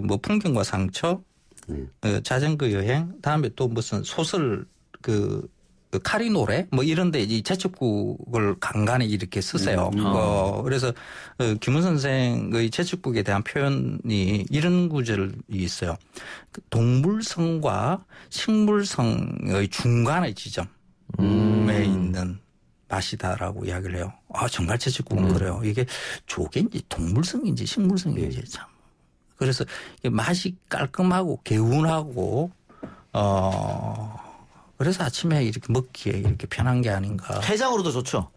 뭐 풍경과 상처, 자전거 여행, 다음에 또 무슨 소설 카리 노래 뭐 이런데 이 제철국을 간간히 이렇게 쓰세요. 그래서 김문 선생의 제철국에 대한 표현이 이런 구절이 있어요. 동물성과 식물성의 중간의 지점에 있는 맛이다라고 이야기를 해요. 정말 제철국은 그래요. 이게 조개인지 동물성인지 식물성인지 참. 그래서 맛이 깔끔하고 개운하고 그래서 아침에 이렇게 먹기에 이렇게 편한 게 아닌가. 해장으로도 좋죠.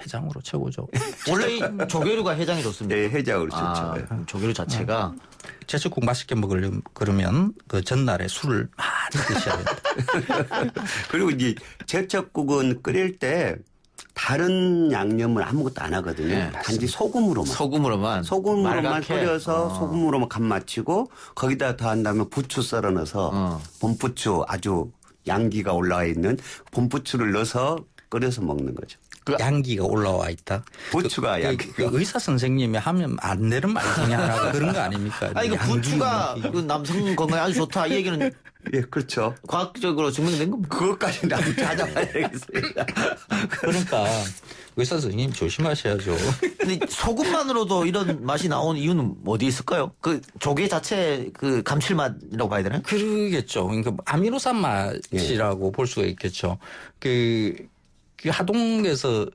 해장으로 최고죠. 원래 조개류가 해장이 좋습니다. 네, 해장으로 좋죠. 조개류 자체가. 제철국 맛있게 먹으려면 그러면 그 전날에 술을 많이 드셔야 됩니다. 그리고 이제 제철국은 끓일 때 다른 양념을 아무것도 안 하거든요. 단지 소금으로만 끓여서 소금으로만 간 맞추고 거기다 더한다면 부추 썰어 넣어서 봄부추 아주 양기가 올라와 있는 봄부추를 넣어서 끓여서 먹는 거죠. 양기가 올라와 있다. 부추가 양기가. 의사 선생님이 하면 안 되는 말 중에 하나가 그런 거 아닙니까? 아니 부추가 남성 건강에 아주 좋다 이 얘기는 그렇죠. 과학적으로 증명된 겁니다. 그것까지 나도 찾아봐야 되겠습니다. 그러니까 의사 선생님 조심하셔야죠. 근데 소금만으로도 이런 맛이 나오는 이유는 어디 있을까요? 조개 자체 감칠맛이라고 봐야 되나요? 그러겠죠. 그러니까 아미노산 맛이라고 볼 수가 있겠죠. 하동에서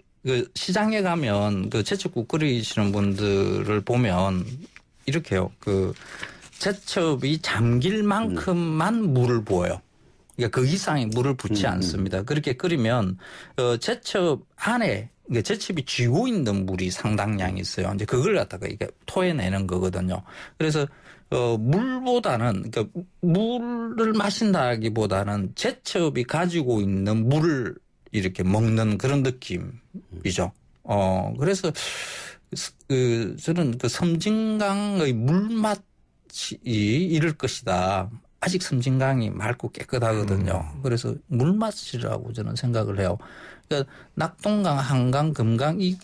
시장에 가면 제철국 끓이시는 분들을 보면 이렇게요. 제첩이 잠길 만큼만 물을 부어요. 그러니까 그 이상의 물을 붓지 않습니다. 그렇게 끓이면 제첩 안에 제첩이 쥐고 있는 물이 상당량이 있어요. 이제 그걸 갖다가 이게 토해내는 거거든요. 그래서 물보다는 그러니까 물을 마신다기보다는 제첩이 가지고 있는 물을 이렇게 먹는 그런 느낌이죠. 그래서 저는 섬진강의 물맛이 이럴 것이다. 아직 섬진강이 맑고 깨끗하거든요. 그래서 물맛이라고 저는 생각을 해요. 그러니까 낙동강, 한강, 금강 이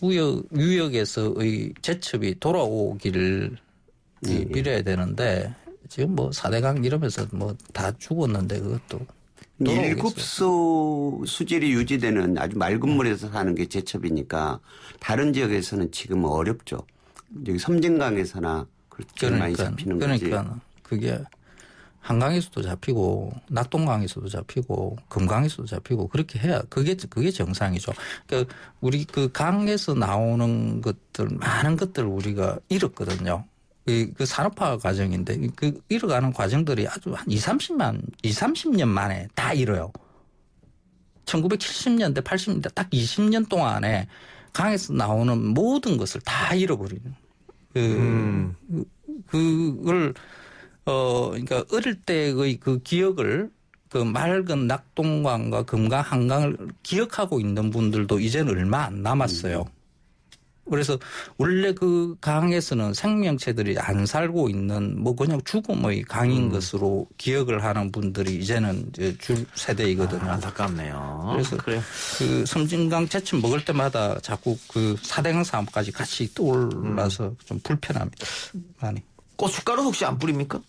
유역에서의 제첩이 돌아오기를 빌어야 되는데 지금 뭐 4대강 이러면서 뭐 다 죽었는데 그것도. 일급수 수질이 유지되는 아주 맑은 물에서 사는 게 제첩이니까 다른 지역에서는 지금 어렵죠. 여기 섬진강에서나 그렇게 많이 잡히는 거지. 그러니까 그게 한강에서도 잡히고 낙동강에서도 잡히고 금강에서도 잡히고 그렇게 해야 그게 정상이죠. 그러니까 우리 강에서 나오는 것들 많은 것들을 우리가 잃었거든요. 그 산업화 과정인데 잃어가는 과정들이 아주 한 30년 만에 다 잃어요. 1970년대, 80년대 딱 20년 동안에 강에서 나오는 모든 것을 다 잃어버리는. 그걸 그러니까 어릴 때의 그 기억을 맑은 낙동강과 금강, 한강을 기억하고 있는 분들도 이제는 얼마 안 남았어요. 그래서 원래 그 강에서는 생명체들이 안 살고 있는 뭐 그냥 죽음의 강인 것으로 기억을 하는 분들이 이제는 이제 줄 세대이거든요. 안타깝네요. 그래서 그래요. 섬진강 제첩 먹을 때마다 자꾸 4대강 사업까지 같이 떠올라서 좀 불편합니다. 많이. 고춧가루 혹시 안 뿌립니까?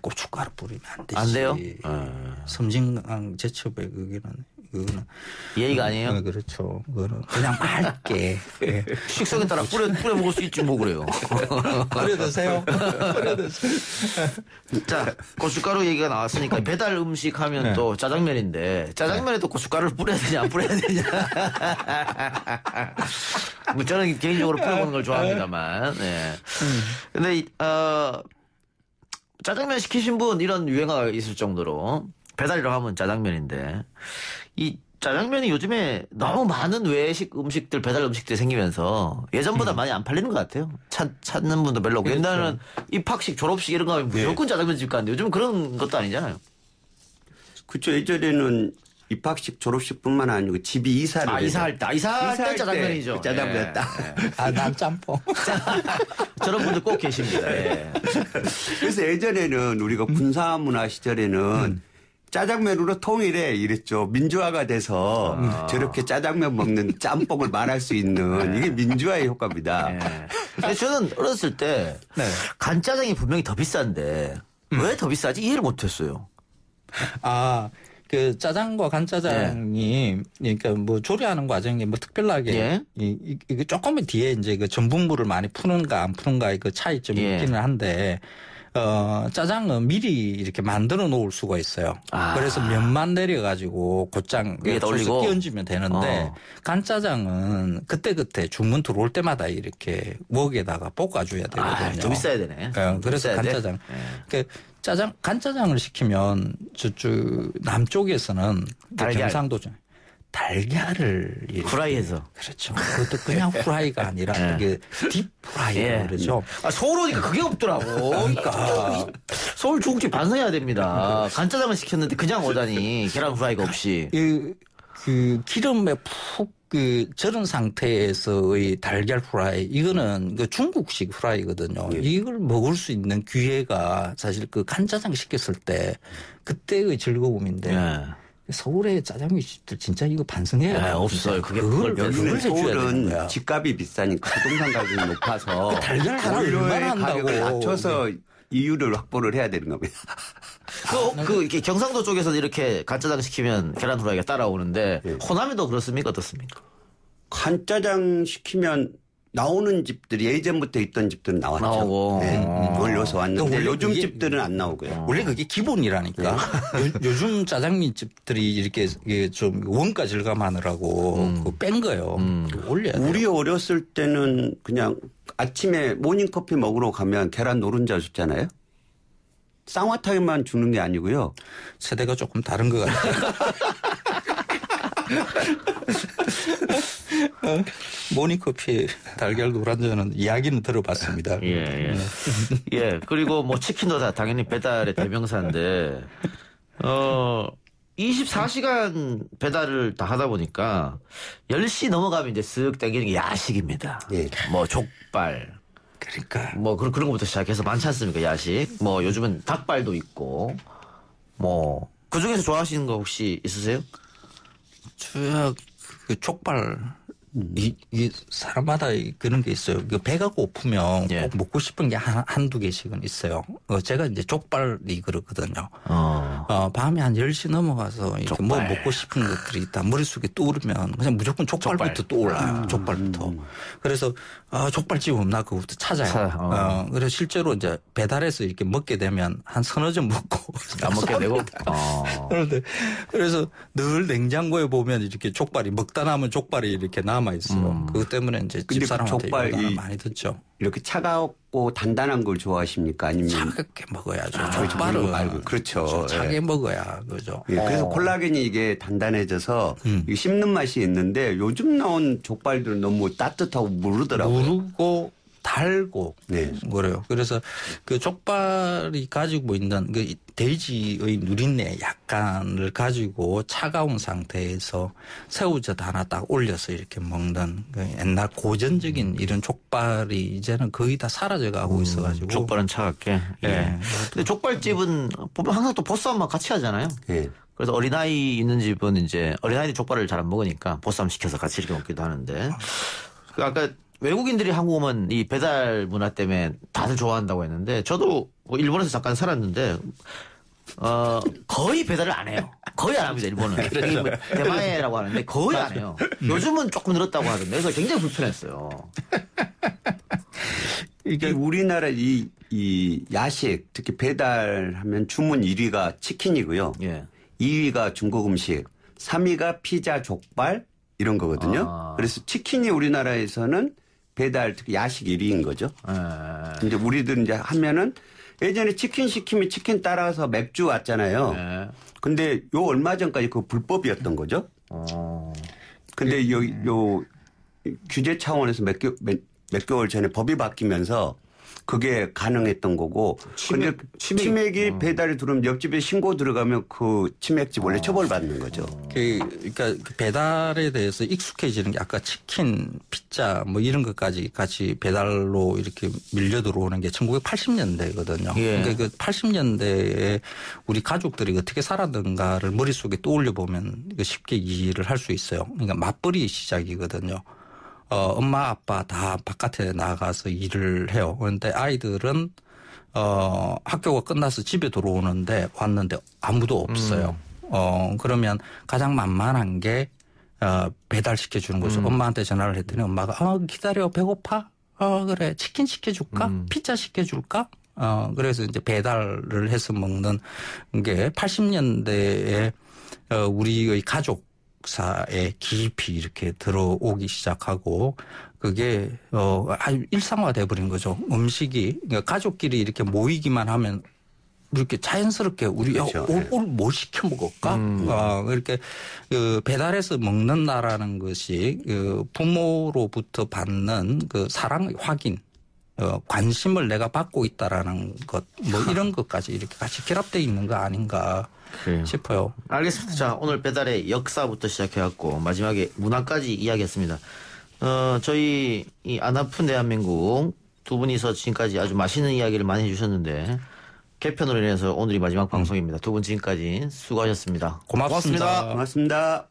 고춧가루 뿌리면 안 되지. 안 돼요? 섬진강 제첩에 그게는 그거는 예의가 아니에요? 그렇죠. 그거는 그냥 맑게 예. 식성에 따라 뿌려 먹을 수 있지 뭐 그래요. 뿌려 드세요. 자, 고춧가루 얘기가 나왔으니까 배달 음식 하면 또 짜장면인데 짜장면에 또 고춧가루를 뿌려야 되냐 안 뿌려야 되냐. 뭐 저는 개인적으로 뿌려보는 걸 좋아합니다만. 네. 근데 짜장면 시키신 분 이런 유행어가 있을 정도로 배달이라고 하면 짜장면인데 이 짜장면이 요즘에 너무 많은 외식 음식들 배달 음식들이 생기면서 예전보다 많이 안 팔리는 것 같아요. 찾는 분도 별로 없고. 그렇죠. 옛날에는 입학식 졸업식 이런 거 하면 무조건 짜장면집 갔는데 요즘은 그런 것도 아니잖아요. 그렇죠. 예전에는 입학식 졸업식뿐만 아니고 집이 이사를 이사할 때 짜장면이죠. 짜장면이었다. 난 짬뽕. 저런 분들 꼭 계십니다. 예. 그래서 예전에는 우리가 군사문화 시절에는 짜장면으로 통일해 이랬죠. 민주화가 돼서 저렇게 짜장면 먹는 짬뽕을 말할 수 있는 이게 민주화의 효과입니다. 근데 저는 어렸을 때 간짜장이 분명히 더 비싼데 왜 더 비싸지 이해를 못했어요. 그 짜장과 간짜장이 그러니까 뭐 조리하는 과정이 뭐 특별하게 이게 조금은 뒤에 이제 그 전분물을 많이 푸는가 안 푸는가의 그 차이점이 있기는 한데 짜장은 미리 이렇게 만들어 놓을 수가 있어요. 그래서 면만 내려가지고 곧장 위에 올리고 끼얹으면 되는데 간짜장은 그때그때 주문 들어올 때마다 이렇게 웍에다가 볶아줘야 되거든요. 좀 비싸야 되네. 그래서 간짜장. 간짜장을 시키면 저쪽 남쪽에서는 경상도 달걀을 후라이해서 그렇죠. 그것도 그냥 후라이가 아니라 이게 딥 후라이라고 그러죠. 서울 오니까 그게 없더라고. 그러니까 서울 중국집 반성해야 됩니다. 간짜장을 시켰는데 그냥 오다니 계란 후라이가 없이. 그 기름에 푹 절은 상태에서의 달걀 후라이 이거는 그 중국식 후라이거든요. 이걸 먹을 수 있는 기회가 사실 그 간짜장 시켰을 때 그때의 즐거움인데. 서울의 짜장면 집들 진짜 이거 반성해야 돼요. 없어요. 여기는 서울은 집값이 비싸니까 부동산 가격이 높아서 그 달걀 하나 얼마나 한다고 낮춰서 이유를 확보를 해야 되는 겁니다. 이렇게 경상도 쪽에서 이렇게 간짜장 시키면 계란 후라이가 따라오는데 호남에도 그렇습니까? 어떻습니까? 간짜장 시키면 나오는 집들이 예전부터 있던 집들은 나왔죠. 나오고. 올려서 왔는데 그러니까 요즘 집들은 안 나오고요. 원래 그게 기본이라니까. 요즘 짜장면 집들이 이렇게 좀 원가 절감하느라고 뺀 거예요. 올려야 돼요. 우리 어렸을 때는 그냥 아침에 모닝커피 먹으러 가면 계란 노른자 줬잖아요. 쌍화탕에만 주는 게 아니고요. 세대가 조금 다른 것 같아요. 모닝커피 달걀 노란자는 이야기는 들어봤습니다. 예. 그리고 뭐 치킨도 다 당연히 배달의 대명사인데 24시간 배달을 다 하다 보니까 10시 넘어가면 이제 쓱 당기는 게 야식입니다. 뭐 족발. 그러니까. 뭐 그런 것부터 시작해서 많지 않습니까? 야식. 뭐 요즘은 닭발도 있고 뭐 그중에서 좋아하시는 거 혹시 있으세요? 저야 그 족발 이 사람마다 그런 게 있어요. 배가 고프면 꼭 먹고 싶은 게 한두 개씩은 있어요. 제가 이제 족발이 그렇거든요. 밤에 한 10시 넘어가서 이렇게 뭐 먹고 싶은 것들이 다 머릿속에 떠오르면 그냥 무조건 족발부터 떠올라요. 족발부터. 그래서 족발집 없나 그거부터 찾아요. 그래서 실제로 이제 배달해서 이렇게 먹게 되면 한 서너 점 먹고 안 먹게 되고. 그런데 그래서 늘 냉장고에 보면 이렇게 족발이 먹다 남은 족발이 이렇게 남아 있어요. 그것 때문에 이제 집사람한테 족발이 많이 듣죠. 이렇게 차갑고 단단한 걸 좋아하십니까? 아니면 차갑게 먹어야죠. 족발은 말고 그렇죠. 차게 먹어야 그죠. 그래서 콜라겐이 이게 단단해져서 이게 씹는 맛이 있는데 요즘 나온 족발들은 너무 따뜻하고 무르더라고요. 무르고 달고 그래요. 그래서 그 족발이 가지고 있는 그 돼지의 누린내 약간을 가지고 차가운 상태에서 새우젓 하나 딱 올려서 이렇게 먹는 그 옛날 고전적인 이런 족발이 이제는 거의 다 사라져가고 있어가지고. 족발은 차갑게. 근데 족발집은 보면 항상 또 보쌈만 같이 하잖아요. 그래서 어린아이 있는 집은 이제 어린아이들이 족발을 잘 안 먹으니까 보쌈 시켜서 같이 이렇게 먹기도 하는데 아까 외국인들이 한국 오면 이 배달 문화 때문에 다들 좋아한다고 했는데 저도 뭐 일본에서 잠깐 살았는데 거의 배달을 안 해요. 거의 안 합니다, 일본은. 그렇죠. 뭐 대마에라고 하는데 거의 안 해요. 요즘은 조금 늘었다고 하던데 그래서 굉장히 불편했어요. 이게 우리나라 이 야식 특히 배달하면 주문 1위가 치킨이고요. 예. 2위가 중국 음식, 3위가 피자, 족발 이런 거거든요. 그래서 치킨이 우리나라에서는 배달 특히 야식 1위인 거죠. 근데 우리들 이제 하면은 예전에 치킨 시키면 치킨 따라서 맥주 왔잖아요. 근데 요 얼마 전까지 그거 불법이었던 거죠. 근데 요 규제 차원에서 몇 개월 전에 법이 바뀌면서 그게 가능했던 거고. 근데 치맥이 배달이 들어오면 옆집에 신고 들어가면 그 치맥집 원래 처벌받는 거죠. 그러니까 배달에 대해서 익숙해지는 게 아까 치킨, 피자 뭐 이런 것까지 같이 배달로 이렇게 밀려 들어오는 게 1980년대거든요. 예. 그러니까 그 80년대에 우리 가족들이 어떻게 살았는가를 머릿속에 떠올려 보면 쉽게 이해를 할 수 있어요. 그러니까 맞벌이 시작이거든요. 엄마 아빠 다 바깥에 나가서 일을 해요. 그런데 아이들은 학교가 끝나서 집에 들어오는데 왔는데 아무도 없어요. 그러면 가장 만만한 게 배달시켜주는 거죠. 엄마한테 전화를 했더니 엄마가 기다려 배고파? 그래 치킨 시켜줄까? 피자 시켜줄까? 그래서 이제 배달을 해서 먹는 게 80년대에 우리의 가족 사에 깊이 이렇게 들어오기 시작하고 그게 아주 일상화돼 버린 거죠. 음식이 그러니까 가족끼리 이렇게 모이기만 하면 이렇게 자연스럽게 우리 그렇죠. 오늘 뭐 시켜 먹을까? 이렇게 배달해서 먹는다라는 것이 부모로부터 받는 그 사랑 확인. 관심을 내가 받고 있다라는 것, 뭐 이런 것까지 이렇게 같이 결합되어 있는 거 아닌가 싶어요. 알겠습니다. 자, 오늘 배달의 역사부터 시작해갖고 마지막에 문화까지 이야기했습니다. 저희 이 안 아픈 대한민국 두 분이서 지금까지 아주 맛있는 이야기를 많이 해주셨는데 개편으로 인해서 오늘이 마지막 방송입니다. 두 분 지금까지 수고하셨습니다. 고맙습니다. 고맙습니다.